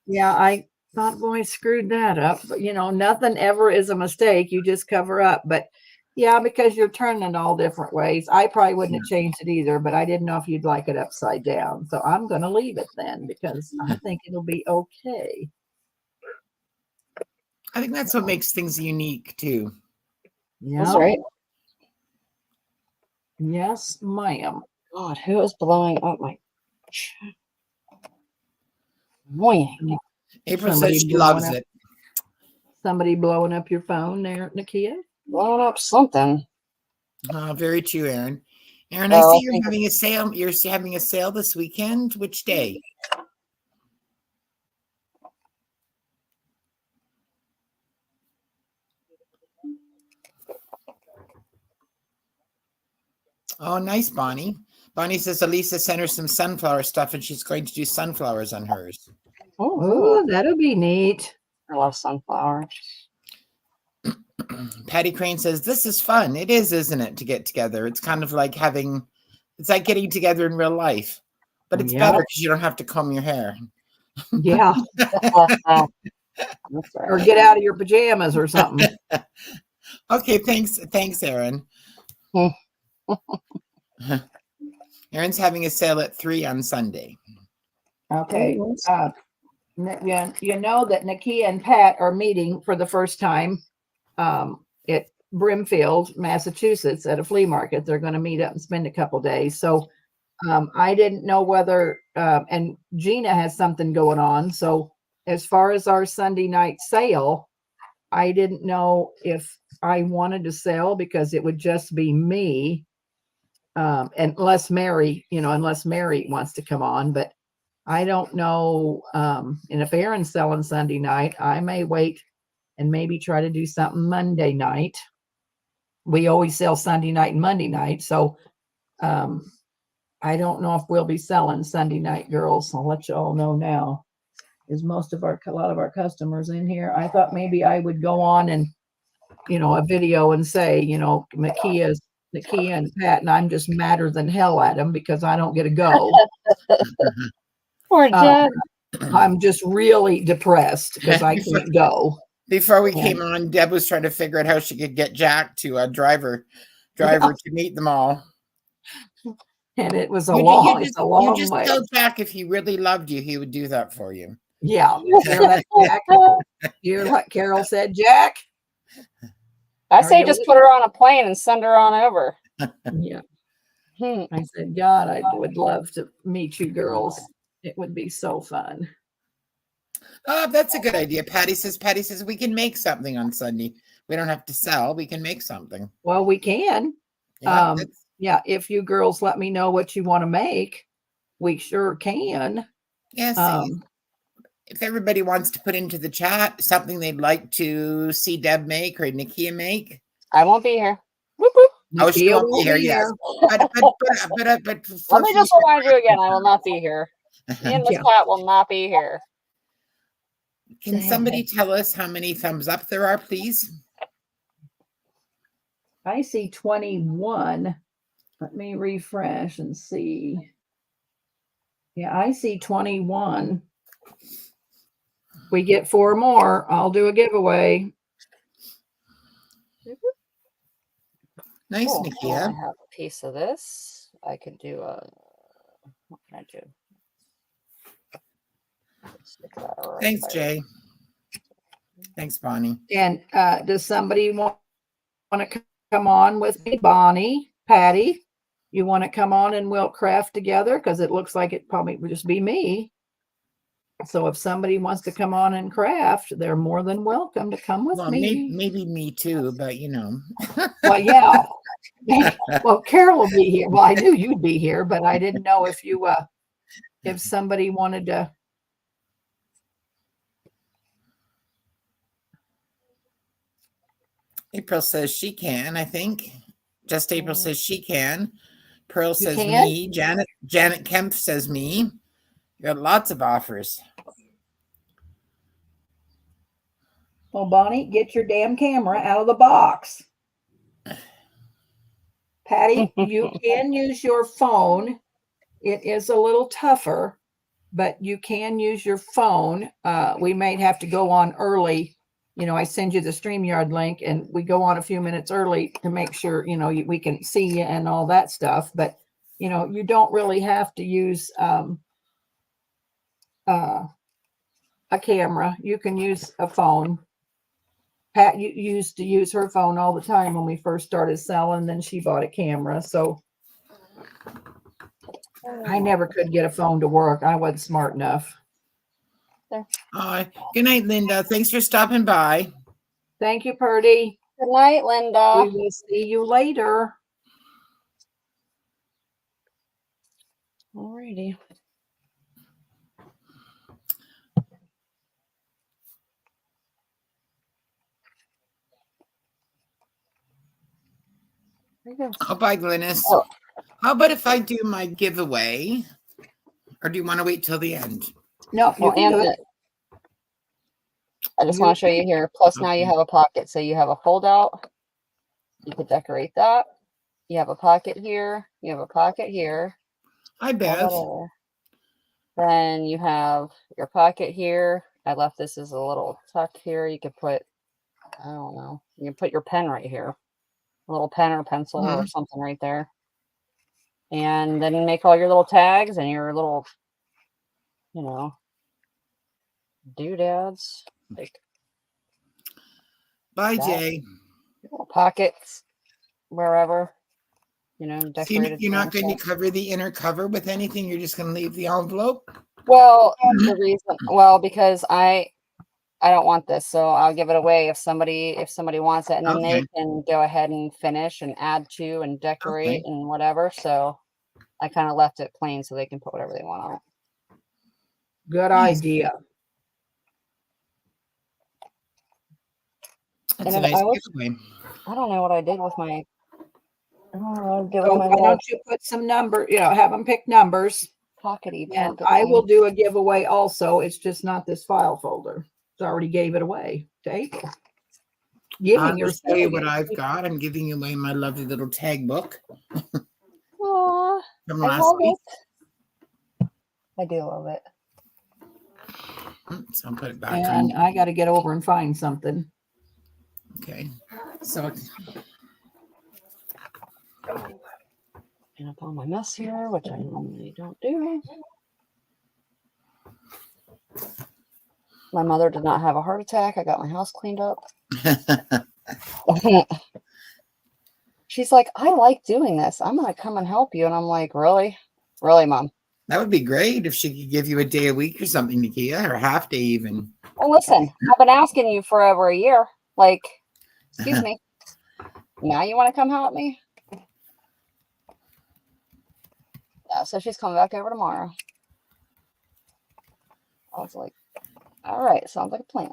yeah, I thought, boy, I screwed that up. But, nothing ever is a mistake. You just cover up. But, yeah, because you're turning it all different ways. I probably wouldn't have changed it either, but I didn't know if you'd like it upside down. So I'm going to leave it then because I think it'll be okay. I think that's what makes things unique, too. Yeah. That's right. Yes, ma'am. God, who is blowing up my annoying? April says she loves it. Somebody blowing up your phone there, Nikia? Blowing up something. Very true, Aaron. Aaron, I see you're having a sale. You're having a sale this weekend. Which day? Oh, nice, Bonnie. Bonnie says Elisa sent her some sunflower stuff, and she's going to do sunflowers on hers. Oh, that'll be neat. I love sunflowers. Patty Crane says, this is fun. It is, isn't it, to get together? It's kind of like it's like getting together in real life. But it's better because you don't have to comb your hair. Yeah. Or get out of your pajamas or something. Okay, thanks, Aaron. Aaron's having a sale at 3 on Sunday. Okay. You know that Nikia and Pat are meeting for the first time at Brimfield, Massachusetts at a flea market. They're going to meet up and spend a couple days. So I didn't know whether, and Gina has something going on. So as far as our Sunday night sale, I didn't know if I wanted to sell because it would just be me. Unless Mary wants to come on, but I don't know. And if Aaron's selling Sunday night, I may wait and maybe try to do something Monday night. We always sell Sunday night and Monday night. So I don't know if we'll be selling Sunday night, girls. I'll let you all know now. Is a lot of our customers in here. I thought maybe I would go on and, a video and say, Nikia and Pat, and I'm just madder than hell at them because I don't get to go. Poor Jack. I'm just really depressed because I can't go. Before we came on, Deb was trying to figure out how she could get Jack to drive her driver to meet them all. And it was You long just way. tell Jack if he really loved you, he would do that for you. Yeah. You're what Carol said, Jack? I say just put her on a plane and send her on over. Yeah. I said, God, I would love to meet you girls. It would be so fun. Oh, that's a good idea. Patty says we can make something on Sunday. We don't have to sell. We can make something. Well, we can. Yeah, if you girls let me know what you want to make, we sure can. Yes. If everybody wants to put into the chat something they'd like to see Deb make or Nikia make. I won't be here. Whoop, whoop. Oh, she won't be here, yes. But let me just remind you again, I will not be here. Me and the chat will not be here. Can somebody tell us how many thumbs up there are, please? I see 21. Let me refresh and see. Yeah, I see 21. We get 4 more. I'll do a giveaway. Nice, Cool. Nikia. I have a piece of this. I could do a. What can I do? Stick that right Thanks, there. Jay. Thanks, Bonnie. And does somebody want to come on with me? Bonnie, Patty, you want to come on and we'll craft together? Because it looks like it probably would just be me. So if somebody wants to come on and craft, they're more than welcome to come with me. Maybe me too, but you know. Well, yeah. Well, Carol will be here. Well, I knew you'd be here, but I didn't know if you, if somebody wanted to. April says she can, I think. Just April says she can. Pearl says can? me. Janet Kemp says me. You got lots of offers. Well, Bonnie, get your damn camera out of the box. Patty, you can use your phone. It is a little tougher, but you can use your phone. We may have to go on early. You know, I send you the StreamYard link and we go on a few minutes early to make sure, you know, we can see you and all that stuff. But, you know, you don't really have to use a camera. You can use a phone. Pat used to use her phone all the time when we first started selling. Then she bought a camera. So I never could get a phone to work. I wasn't smart enough. Good night, Linda. Thanks for stopping by. Thank you, Purdy. Good night, Linda. We will see you later. Alrighty. Oh, bye, Glynis. Oh. How about if I do my giveaway? Or do you want to wait till the end? No, you can do it. I just want to show you here. Plus, now you have a pocket. So you have a fold out. You could decorate that. You have a pocket here. You have a pocket here. Hi, Beth. Then you have your pocket here. I left this as a little tuck here. You could put, I don't know, you can put your pen right here. A little pen or pencil or something right there. And then make all your little tags and your little, you know, doodads. Like, bye, Jay. Little pockets, wherever, you know, decorated. You're not going to cover the inner cover with anything. You're just going to leave the envelope. Well, the reason, because I don't want this, so I'll give it away if somebody wants it, and then they can go ahead and finish and add to and decorate and whatever. So I kind of left it plain so they can put whatever they want on it. Good idea. That's a nice giveaway. I don't know what I did with my. Why don't you put some number? You know, have them pick numbers. Pockety. And I will do a giveaway also. It's just not this file folder. I already gave it away to April. I'll show you what I've got. I'm giving away my lovely little tag book. Aww, from last week. I do love it. So I'll put it back and I got to get over and find something. Okay. So Clean up all my mess here, which I normally don't do. My mother did not have a heart attack. I got my house cleaned up. She's like, I like doing this. I'm going to come and help you. And I'm like, really? Really, Mom? That would be great if she could give you a day a week or something, Nikia, or a half day even. Well, listen, I've been asking you for over a year. Like, excuse me. Now you want to come help me? Yeah, so she's coming back over tomorrow. I was like, all right, sounds like a plan.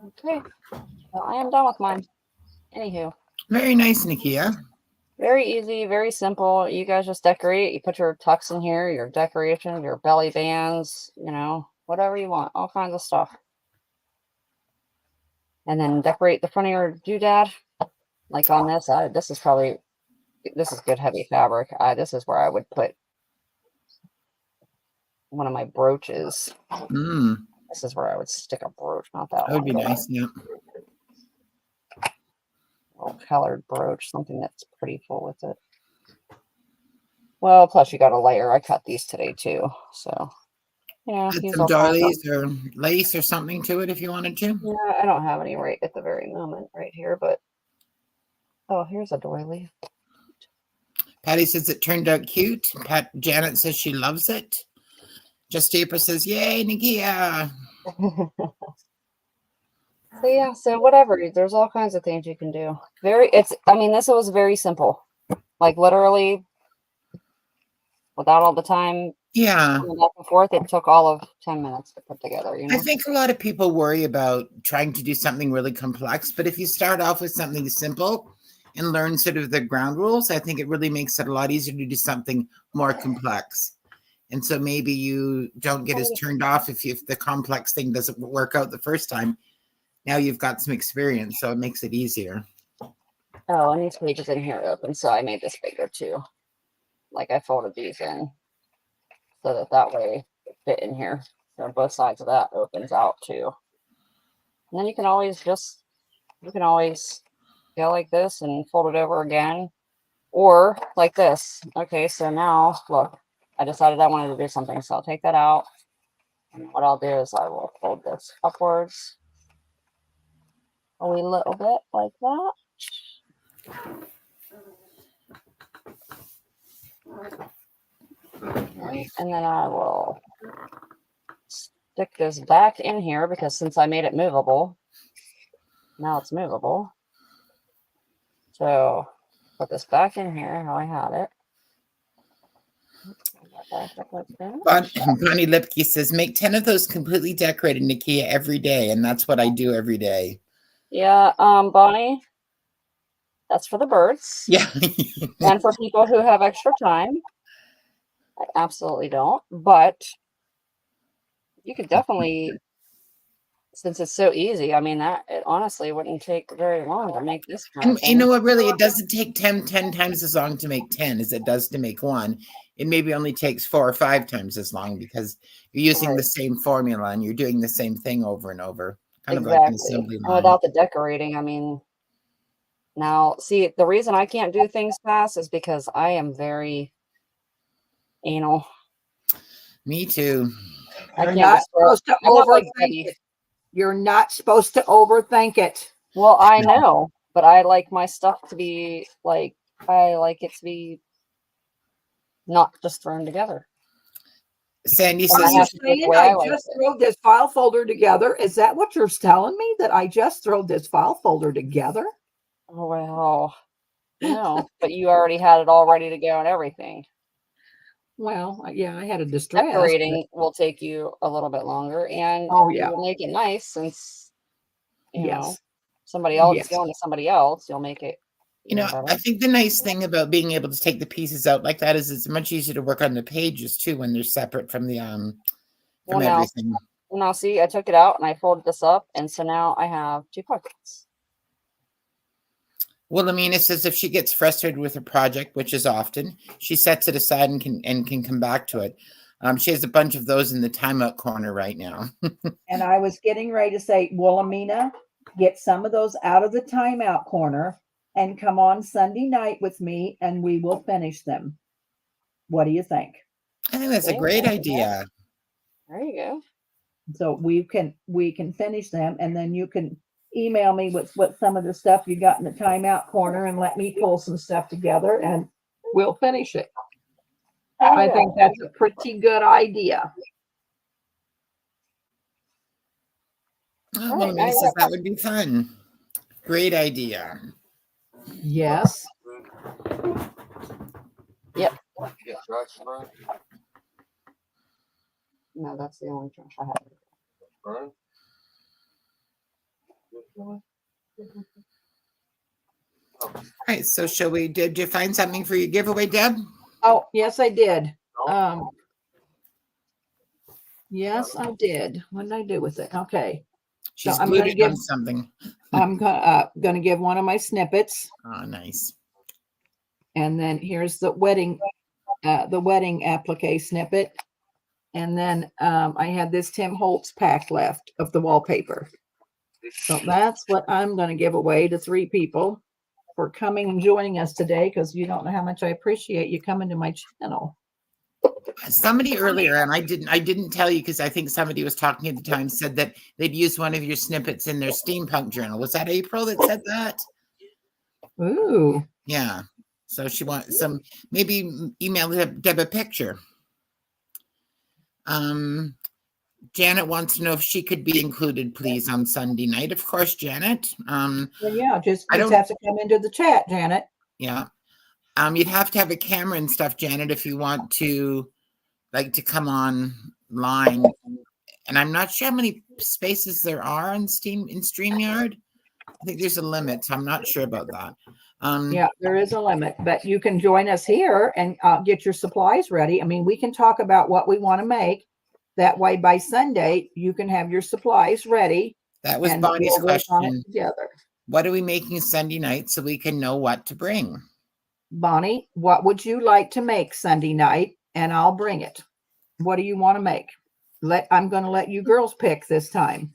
Okay, well, I am done with mine. Anywho. Very nice, Nikia. Very easy, very simple. You guys just decorate. You put your tux in here, your decorations, your belly bands, you know, whatever you want, all kinds of stuff. And then decorate the front of your doodad. Like on this, this is good heavy fabric. This is where I would put one of my brooches. This is where I would stick a brooch, not that one. That would be nice, yeah. Little colored brooch, something that's pretty full with it. Well, plus you got a layer. I cut these today too, so yeah. Put some doilies or lace or something to it if you wanted to. Yeah, I don't have any right at the very moment right here, but oh, here's a doily. Patty says it turned out cute. Janet says she loves it. Just April says, "Yay, Nikia!" So yeah, so whatever. There's all kinds of things you can do. I mean, this was very simple. Like literally, without all the time. Yeah. Back and forth, it took all of 10 minutes to put together. You know? I think a lot of people worry about trying to do something really complex, but if you start off with something simple and learn sort of the ground rules, I think it really makes it a lot easier to do something more complex. And so maybe you don't get as turned off if the complex thing doesn't work out the first time. Now you've got some experience, so it makes it easier. Oh, and these pages in here open, so I made this bigger too. Like I folded these in so that way it fit in here. So both sides of that opens out too. And then you can always go like this and fold it over again, or like this. Okay, so now look, I decided I wanted to do something, so I'll take that out. And what I'll do is I will fold this upwards a wee little bit like that. And then I will stick this back in here because since I made it movable, now it's movable. So put this back in here how I had it. Bonnie Lipke says, make 10 of those completely decorated, Nikia, every day. And that's what I do every day. Yeah, Bonnie, that's for the birds. Yeah. And for people who have extra time. I absolutely don't. But you could definitely, since it's so easy, I mean, it honestly wouldn't take very long to make this kind of thing. You know what, really, it doesn't take 10 times as long to make 10 as it does to make one. It maybe only takes 4 or 5 times as long because you're using the same formula and you're doing the same thing over and over. Kind of like an assembly line. And without the decorating, I mean, now, see, the reason I can't do things fast is because I am very anal. Me too. You're not supposed to overthink it. You're not supposed to overthink it. Well, I know, but I like my stuff to be like, I like it to be not just thrown together. Sandy says, I just throw this file folder together. Is that what you're telling me? That I just throw this file folder together? Oh, well, no, but you already had it all ready to go and everything. Well, yeah, I had a distress. Decorating will take you a little bit longer, and you'll make it nice since you know somebody else is going to somebody else. You'll make it. You know, I think the nice thing about being able to take the pieces out like that is it's much easier to work on the pages too when they're separate from the everything. Now, see, I took it out and I folded this up, and so now I have 2 pockets. Well, Amina says if she gets frustrated with a project, which is often, she sets it aside and can come back to it. She has a bunch of those in the timeout corner right now. And I was getting ready to say, well, Amina, get some of those out of the timeout corner, and come on Sunday night with me, and we will finish them. What do you think? I think that's a Yeah, great yeah. idea. There you go. So we can finish them, and then you can email me with what some of the stuff you got in the timeout corner, and let me pull some stuff together, and we'll finish it. I Yeah. think that's a pretty good idea. Oh, All well, right, Amanda says that would be fun. Great idea. Yes. Yep. No, that's the only trash I have. All right, so shall we, did you find something for your giveaway, Deb? Oh, yes, I did. Yes, I did. What did I do with it? Okay. She's So I'm glued gonna it on give something. I'm gonna give one of my snippets, Oh, nice. and then here's the wedding applique snippet, and then I had this Tim Holtz pack left of the wallpaper. So that's what I'm gonna give away to 3 people for coming and joining us today, because you don't know how much I appreciate you coming to my channel. Somebody earlier, and I didn't tell you because I think somebody was talking at the time, said that they'd use one of your snippets in their steampunk journal. Was that April that said that? Ooh. Yeah. So she wants some, maybe email Deb a picture. Janet wants to know if she could be included, please, on Sunday night. Of course, Janet. Well, yeah, just I don't- have to come into the chat, Janet. Yeah. You'd have to have a camera and stuff, Janet, if you want to, like, to come online. And I'm not sure how many spaces there are in StreamYard. I think there's a limit, so I'm not sure about that. Yeah, there is a limit, but you can join us here and get your supplies ready. I mean, we can talk about what we want to make. That way, by Sunday, you can have your supplies ready. That was and Bonnie's we'll work on it question. together. What are we making Sunday night so we can know what to bring? Bonnie, what would you like to make Sunday night? And I'll bring it. What do you want to make? I'm going to let you girls pick this time.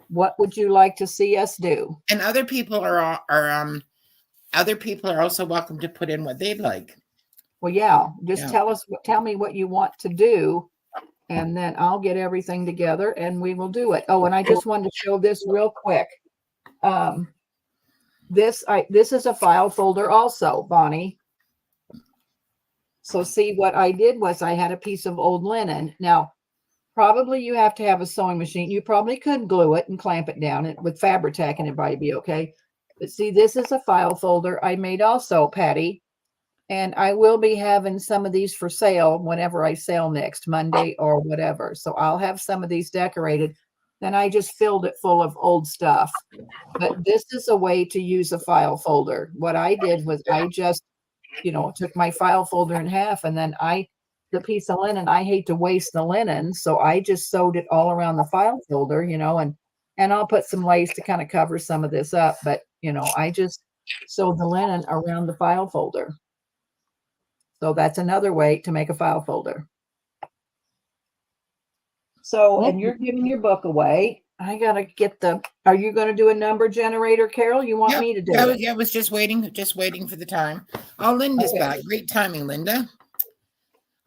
What would you like to see us do? And other people are also welcome to put in what they'd like. Well, yeah, just Yeah. tell me what you want to do, and then I'll get everything together and we will do it. Oh, and I just wanted to show this real quick. This is a file folder also, Bonnie. So see, what I did was I had a piece of old linen. Now, probably you have to have a sewing machine. You probably could glue it and clamp it down with Fabri-Tac and it'd probably be okay. But see, this is a file folder I made also, Patty. And I will be having some of these for sale whenever I sell next Monday or whatever. So I'll have some of these decorated. Then I just filled it full of old stuff. But this is a way to use a file folder. What I did was I just, took my file folder in half, and then the piece of linen, I hate to waste the linen. So I just sewed it all around the file folder, and I'll put some lace to kind of cover some of this up. But, I just sewed the linen around the file folder. So that's another way to make a file folder. So, and you're giving your book away. I got to get are you going to do a number generator, Carol? You want me to do it? Yeah, I was just waiting for the time. Oh, Linda's back. Great timing, Linda.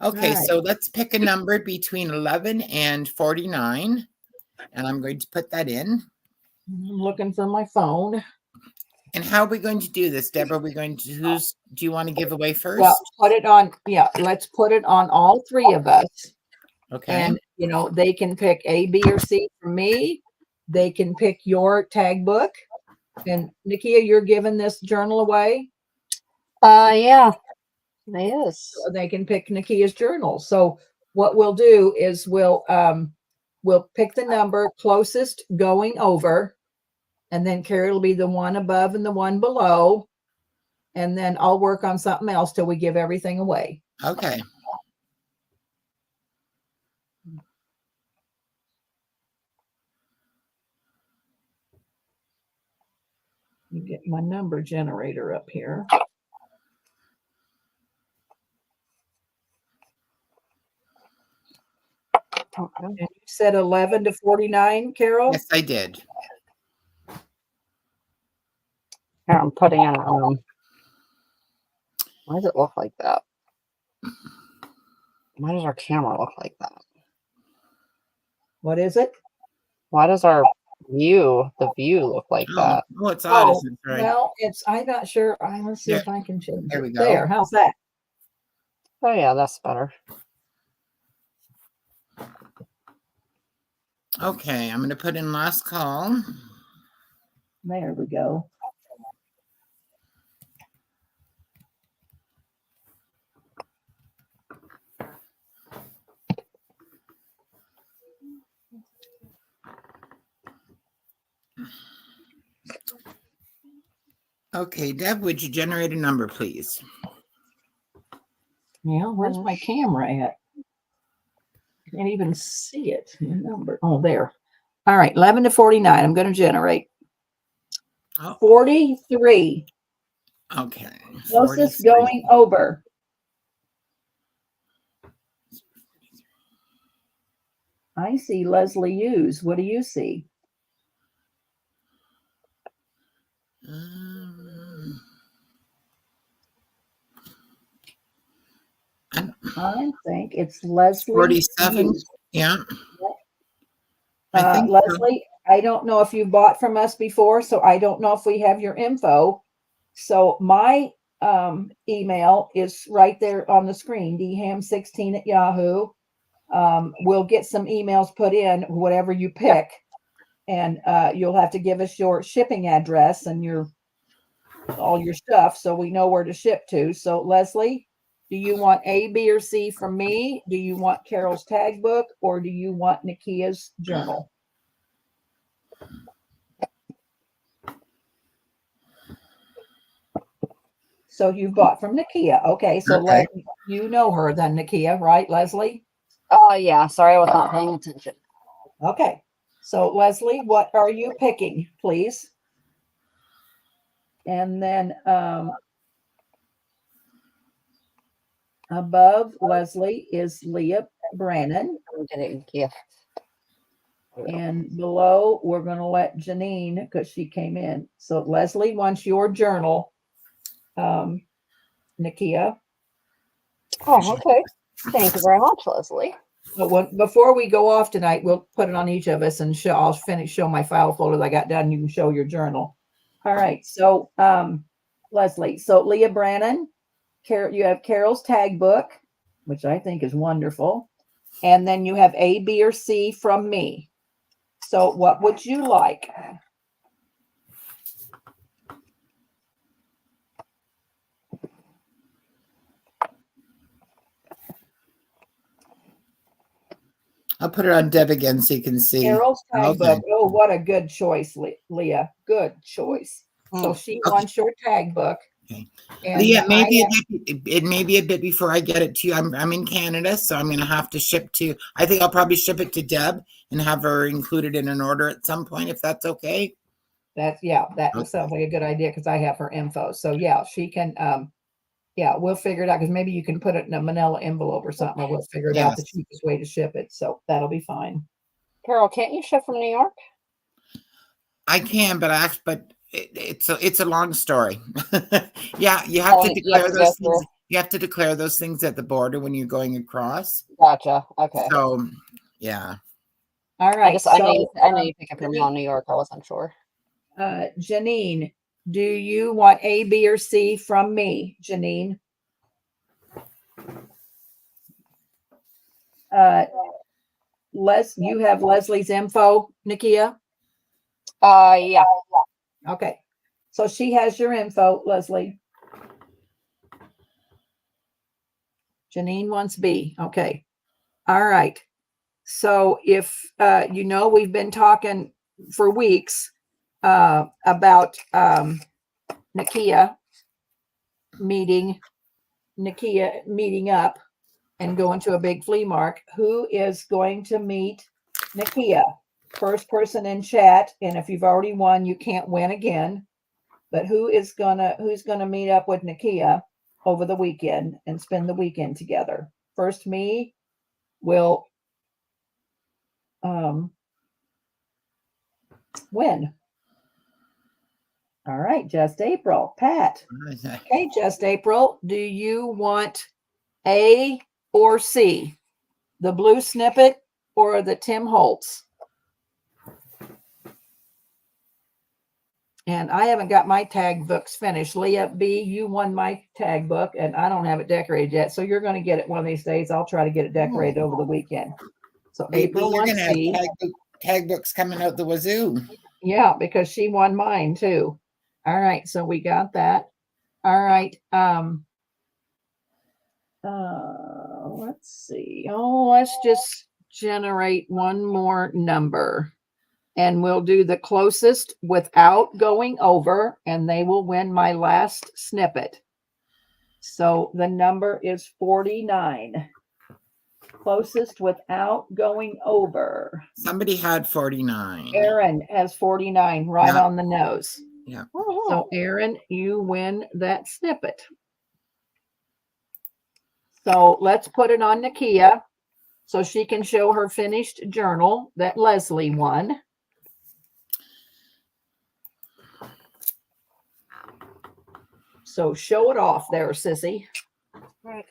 Okay, Right. So let's pick a number between 11 and 49. And I'm going to put that in. I'm looking for my phone. And how are we going to do this, Deborah? Are we going to, do you want to give away first? Well, let's put it on all 3 of us. Okay. And, they can pick A, B, or C for me. They can pick your tag book. And Nikia, you're giving this journal away? Yeah. Yes. So they can pick Nikia's journal. So what we'll do is we'll pick the number closest going over. And then Carrie will be the one above and the one below. And then I'll work on something else till we give everything away. Okay. You get my number generator up here. Okay. And you said 11 to 49, Carol? Yes, I did. Here, I'm putting in why does it look like that? Why does our camera look like that? What is it? Why does the view look like that? Oh, it's odd. Oh, Isn't it? Right. well, I'm not sure. Let's see Yeah. if I can change There it. we go. There, how's that? Oh yeah, that's better. Okay, I'm going to put in last call. There we go. Okay, Deb, would you generate a number, please? Yeah, where's my camera at? Can't even see it. The number. Oh, there. All right, 11 to 49. I'm going to generate. Oh, 43. okay. Closest 43. going over. I see Leslie Hughes. What do you see? I think it's Leslie 47. Hughes. Yeah. I think Leslie, I don't know if you bought from us before, so I don't know if we have your info. So my email is right there on the screen, dham16@yahoo. We'll get some emails put in, whatever you pick, and you'll have to give us your shipping address and all your stuff so we know where to ship to. So Leslie, do you want A, B, or C from me? Do you want Carol's tag book, or do you want Nikia's journal? So you bought from Nikia. Okay, so Okay. you know her then, Nikia, right, Leslie? Yeah, sorry, I was not paying attention. Okay, so Leslie, what are you picking, please? And then above Leslie is Leah Brannon. I'm getting gifts. And below, we're going to let Janine, because she came in. So Leslie wants your journal, Nikia. Oh, okay. Thank you very much, Leslie. But before we go off tonight, we'll put it on each of us and I'll show my file folder that I got done. You can show your journal. All right. So Leslie, so Leah Brannon, you have Carol's tag book, which I think is wonderful. And then you have A, B, or C from me. So what would you like? I'll put it on Deb again so you can see. Carol's tag Okay. book. Oh, what a good choice, Leah. Good choice. So she wants your tag book. Okay. And Leah, it may be a bit before I get it to you. I'm in Canada, so I'm going to have to ship to. I think I'll probably ship it to Deb and have her included in an order at some point, if that's okay. That sounds like a good idea because I have her info. So yeah, she can. We'll figure it out because maybe you can put it in a manila envelope or something, or we'll figure it out the cheapest way to ship it. So that'll be fine. Carol, can't you ship from New York? I can, but it's a long story. Yeah, you have to declare those things. You have to declare those things at the border when you're going across. Gotcha. Okay. So, yeah. All right. I know you pick up your mail in New York. I wasn't sure. Janine, do you want A, B, or C from me, Janine? You have Leslie's info, Nikia? Yeah. Okay. So she has your info, Leslie. Janine wants B. Okay. All right. So if we've been talking for weeks about Nikia meeting up and going to a big flea market. Who is going to meet Nikia? First person in chat, and if you've already won, you can't win again. But who's gonna meet up with Nikia over the weekend and spend the weekend together? First, me will win. All right, just April. Pat. Okay, just April. Do you want A or C? The blue snippet or the Tim Holtz? And I haven't got my tag books finished. Leah B, you won my tag book, and I don't have it decorated yet. So you're going to get it one of these days. I'll try to get it decorated over the weekend. So April You're wants gonna C. have tag books coming out the wazoo. Yeah, because she won mine too. All right, so we got that. All right. Let's see. Oh, let's just generate one more number. And we'll do the closest without going over, and they will win my last snippet. So the number is 49. Closest without going over. Somebody had 49. Aaron has 49 right on the nose. Yeah. So Aaron, you win that snippet. So let's put it on Nikia so she can show her finished journal that Leslie won. So show it off there, sissy. Right.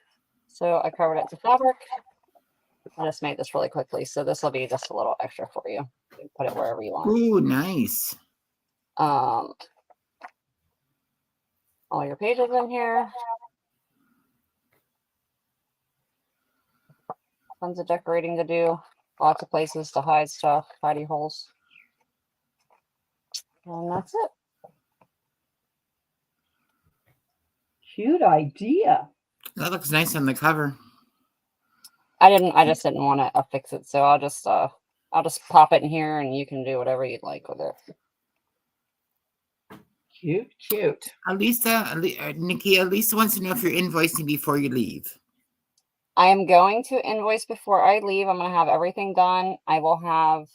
So I covered it to fabric. I just made this really quickly, so this will be just a little extra for you. You can put it wherever you want. Ooh, nice. All your pages in here. Tons of decorating to do. Lots of places to hide stuff, hidey holes. And that's it. Cute idea. That looks nice on the cover. I just didn't want to affix it, so I'll just pop it in here and you can do whatever you'd like with it. Cute, cute. Nikia, Lisa wants to know if you're invoicing before you leave. I am going to invoice before I leave. I'm going to have everything done. I will have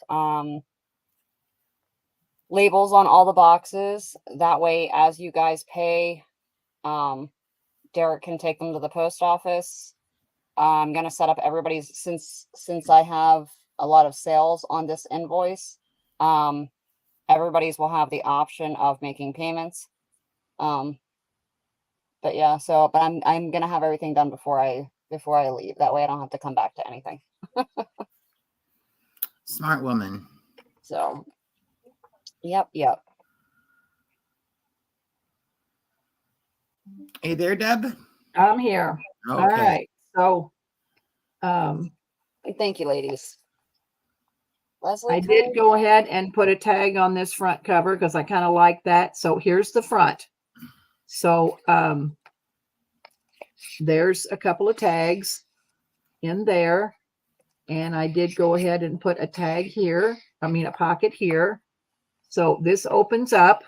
labels on all the boxes. That way, as you guys pay, Derek can take them to the post office. I'm going to set up everybody's, since I have a lot of sales on this invoice, everybody's will have the option of making payments. But yeah, but I'm going to have everything done before I leave. That way I don't have to come back to anything. Smart woman. So, yep. Are you there, Deb? I'm here. Okay. All right. So, thank you, ladies. Leslie, I did go ahead and put a tag on this front cover because I kind of like that. So here's the front. So, there's a couple of tags in there. And I did go ahead and put a tag here. A pocket here. So this opens up.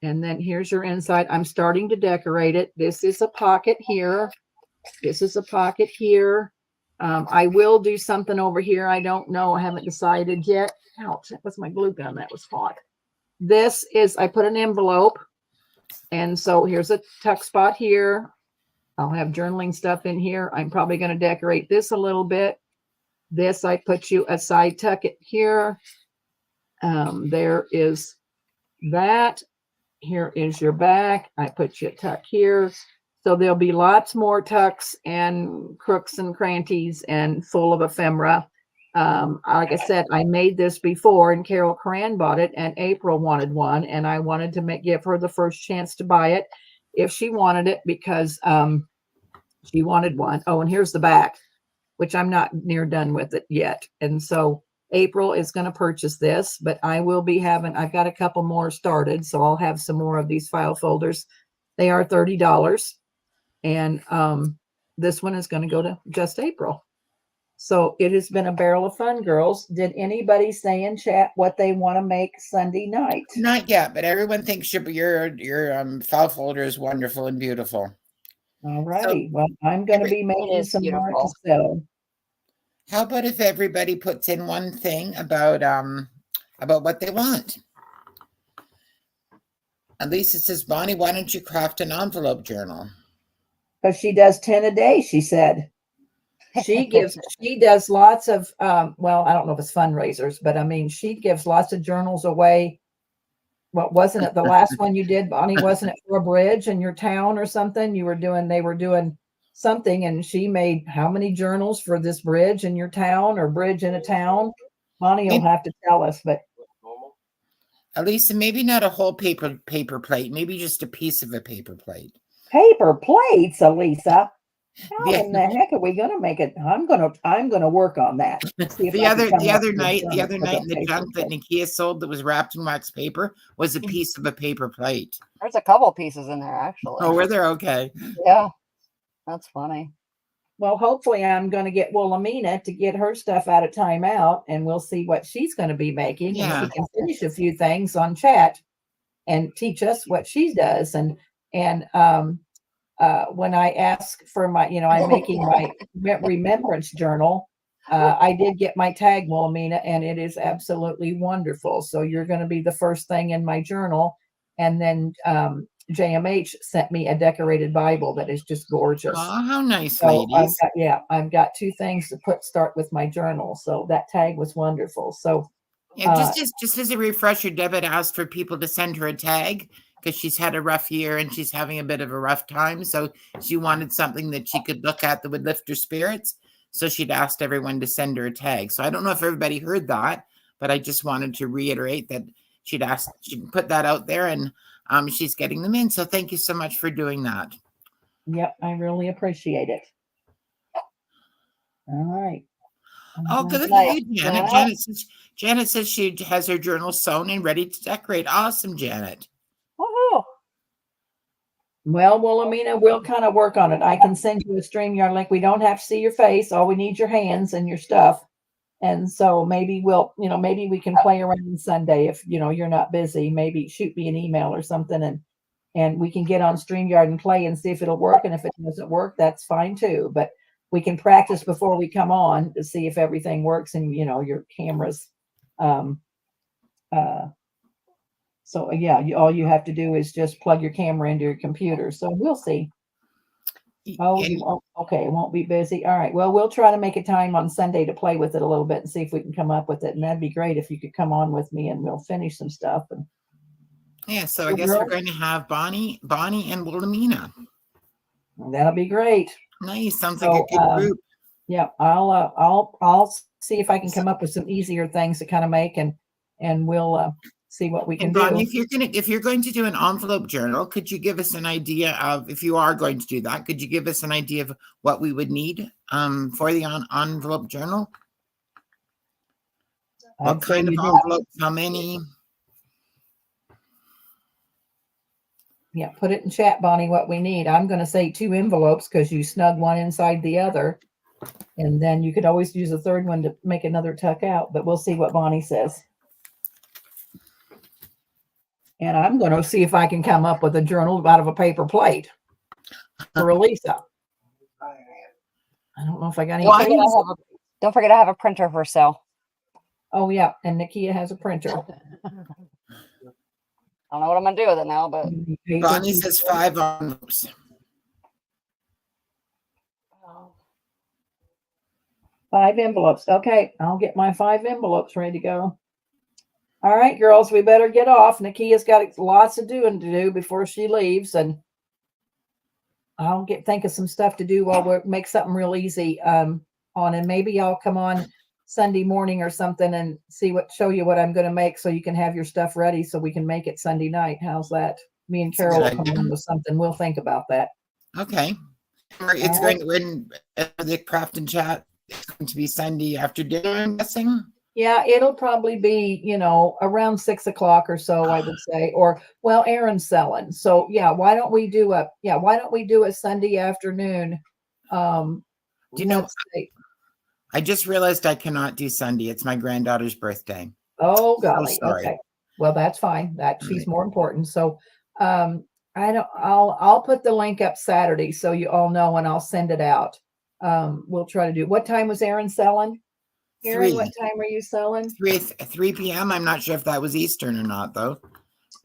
And then here's your inside. I'm starting to decorate it. This is a pocket here. This is a pocket here. I will do something over here. I don't know. I haven't decided yet. Ouch, that was my glue gun. That was hot. This is, I put an envelope. And so here's a tuck spot here. I'll have journaling stuff in here. I'm probably going to decorate this a little bit. This, I put you a side tuck it here. There is that. Here is your back. I put you a tuck here. So there'll be lots more tucks and crooks and cranties and full of ephemera. Like I said, I made this before and Carol Cran bought it and April wanted one. And I wanted to give her the first chance to buy it if she wanted it because she wanted one. Oh, and here's the back, which I'm not near done with it yet. And so April is going to purchase this, but I will be I've got a couple more started. So I'll have some more of these file folders. They are $30. And this one is going to go to just April. So it has been a barrel of fun, girls. Did anybody say in chat what they want to make Sunday night? Not yet, but everyone thinks your file folder is wonderful and beautiful. All righty. Well, I'm going to be making some more to sell. How about if everybody puts in one thing about what they want? Lisa says, Bonnie, why don't you craft an envelope journal? Because she does 10 a day, she said. She does lots of, well, I don't know if it's fundraisers, but she gives lots of journals away What wasn't it the last one you did, Bonnie? Wasn't it for a bridge in your town or something? They were doing something, and she made how many journals for this bridge in your town or bridge in a town? Bonnie will have to tell us, but Elisa, maybe not a whole paper plate, maybe just a piece of a paper plate. paper plates, Elisa. How Yeah. in the heck are we gonna make it? I'm gonna work on that. The other night in the junk that Nikia sold that was wrapped in wax paper was a piece of a paper plate. There's a couple pieces in there, actually. Oh, were there? Okay. Yeah, that's funny. Well, hopefully I'm going to get Wilhelmina to get her stuff out of timeout, and we'll see what she's going to be making. Yeah. And she can finish a few things on chat and teach us what she does. And when I ask for my, I'm making my remembrance journal. I did get my tag, Wilhelmina, and it is absolutely wonderful. So you're going to be the first thing in my journal. And then JMH sent me a decorated Bible that is just gorgeous. Oh, how nice, So ladies. I've got 2 things to start with my journal. So that tag was wonderful. So yeah, just as a refresher, Deb had asked for people to send her a tag because she's had a rough year and she's having a bit of a rough time. So she wanted something that she could look at that would lift her spirits. So she'd asked everyone to send her a tag. So I don't know if everybody heard that, but I just wanted to reiterate that she'd put that out there, and she's getting them in. So thank you so much for doing that. Yep, I really appreciate it. All right. Oh, good at you, Janet. Janet says she has her journal sewn and ready to decorate. Awesome, Janet. Woohoo. Well, Wilhelmina, we'll kind of work on it. I can send you a StreamYard link. We don't have to see your face. All we need your hands and your stuff. And so maybe maybe we can play around Sunday if, you're not busy. Maybe shoot me an email or something, and we can get on StreamYard and play and see if it'll work. And if it doesn't work, that's fine too. But we can practice before we come on to see if everything works and, your cameras. So yeah, all you have to do is just plug your camera into your computer. So we'll see. Oh, okay. It won't be busy. All right. Well, we'll try to make a time on Sunday to play with it a little bit and see if we can come up with it. And that'd be great if you could come on with me and we'll finish some stuff. Yeah. So I guess we're going to have Bonnie and Wilhelmina. That'll be great. Nice. Sounds like a good group. Yeah. I'll see if I can come up with some easier things to kind of make and we'll see what we can do. Bonnie, if you're going to do an envelope journal, could you give us an idea of, if you are going to do that, could you give us an idea of what we would need for the envelope journal? What kind of envelopes? How many? Yeah, put it in chat, Bonnie, what we need. I'm going to say 2 envelopes because you snug one inside the other. And then you could always use a third one to make another tuck out, but we'll see what Bonnie says. And I'm going to see if I can come up with a journal out of a paper plate for Elisa. I don't know if I got any. Don't forget I have a printer for sale. Oh, yeah. And Nikia has a printer. I don't know what I'm going to do with it now, but. Bonnie says 5 envelopes. 5 envelopes. Okay. I'll get my 5 envelopes ready to go. All right, girls, we better get off. Nikia's got lots of doing to do before she leaves, and I'll think of some stuff to do while we make something real easy and maybe I'll come on Sunday morning or something and show you what I'm going to make so you can have your stuff ready so we can make it Sunday night. How's that? Me and Carol will come on with something. We'll think about that. Okay. It's going to the craft and chat. It's going to be Sunday after dinner, I'm guessing. Yeah, it'll probably be, around 6 o'clock or so, I would say. Or, well, Aaron's selling. So yeah, why don't we do a Sunday afternoon? I just realized I cannot do Sunday. It's my granddaughter's birthday. Oh golly. Okay. Well, that's fine. She's more important. So I'll put the link up Saturday so you all know, and I'll send it out. We'll try to do. What time was Aaron selling? Aaron, what time are you selling? 3 p.m. I'm not sure if that was Eastern or not, though.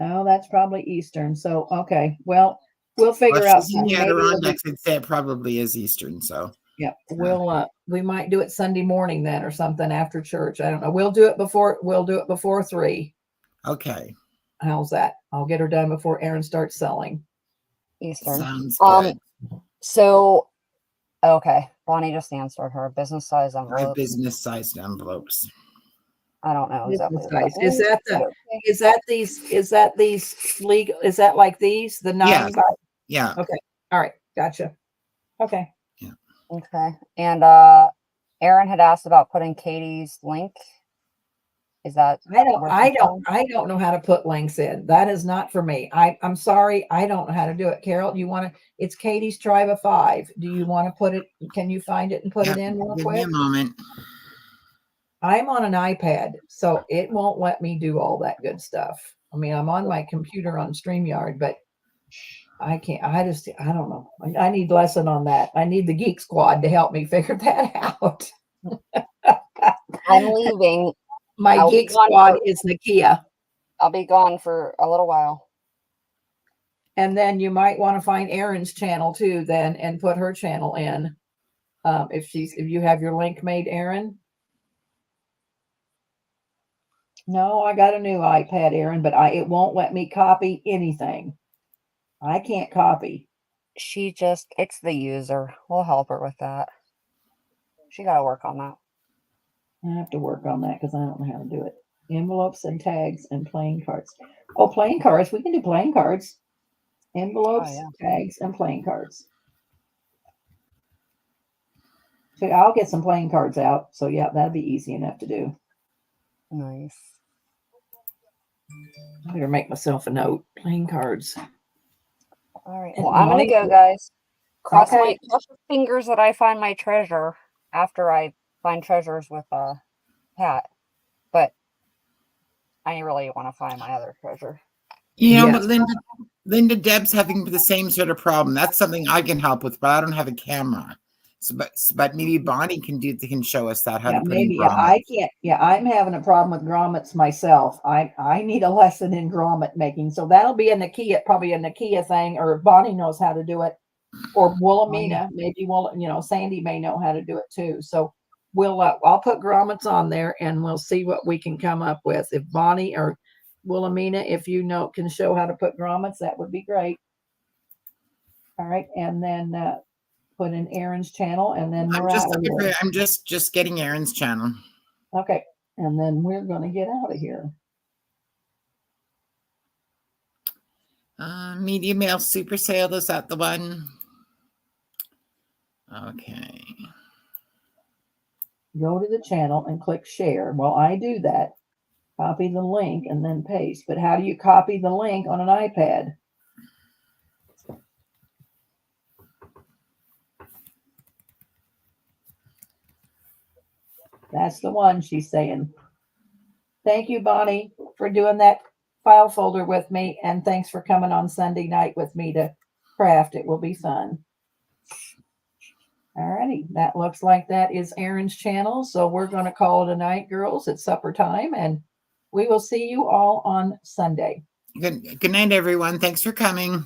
Oh, that's probably Eastern. So, okay. Well, we'll figure out something. I'd say it probably is Eastern. So, yeah, we might do it Sunday morning then or something after church. I don't know. We'll do it before 3. Okay. How's that? I'll get her done before Erin starts selling. Eastern. Sounds good. So, okay. Bonnie just answered her business size I have envelope. business sized envelopes. I don't know exactly. Business What that size. Is that means, the? but okay. Is that these legal? Is that like these? The 9 Yes. by? Yeah. Okay. All right. Gotcha. Okay. Okay. And Erin had asked about putting Katie's link. Is that I working for don't know how to put links in. That is not for me. I'm sorry. I don't know how to do it. Carol, you want to, it's Katie's Tribe of 5. Do you want to put it, can you find it and put it in real Give me quick? a moment. I'm on an iPad, so it won't let me do all that good stuff. I mean, I'm on my computer on StreamYard, but I can't, I don't know. I need lesson on that. I need the Geek Squad to help me figure that out. I'm leaving. My I'll be Geek gone Squad for- is Nikia. I'll be gone for a little while. And then you might want to find Erin's channel too, then, and put her channel in. If you have your link made, Erin. No, I got a new iPad, Erin, but it won't let me copy anything. I can't copy. It's the user. We'll help her with that. She got to work on that. I have to work on that because I don't know how to do it. Envelopes and tags and playing cards. Oh, playing cards. We can do playing cards. Envelopes, tags, and playing cards. So I'll get some playing cards out. So yeah, that'd be easy enough to do. Nice. I better make myself a note. Playing cards. All right. And Well, I'm Molly- going to go, guys. Cross Okay. your fingers that I find my treasure after I find treasures with Pat. But I really want to find my other treasure. You know, Yes. but Linda, Deb's having the same sort of problem. That's something I can help with, but I don't have a camera. So, but maybe Bonnie can show us that how Yeah, to put maybe. in Yeah, I grommets. can't. Yeah, I'm having a problem with grommets myself. I need a lesson in grommet making. So that'll be a Nikia, probably a Nikia thing, or if Bonnie knows how to do it, or Wilhelmina, maybe Sandy may know how to do it too. So I'll put grommets on there and we'll see what we can come up with. If Bonnie or Wilhelmina, if you know, can show how to put grommets, that would be great. All right, and then put in Erin's channel, and then we're out of here. I'm just getting Erin's channel. Okay, and then we're going to get out of here. Media mail super sale, is that the one? Okay. Go to the channel and click share. Well, I do that. Copy the link and then paste. But how do you copy the link on an iPad? That's the one she's saying. Thank you, Bonnie, for doing that file folder with me. And thanks for coming on Sunday night with me to craft. It will be fun. All righty. That looks like that is Erin's channel. So we're going to call it a night, girls. It's supper time. And we will see you all on Sunday. Good night, everyone. Thanks for coming.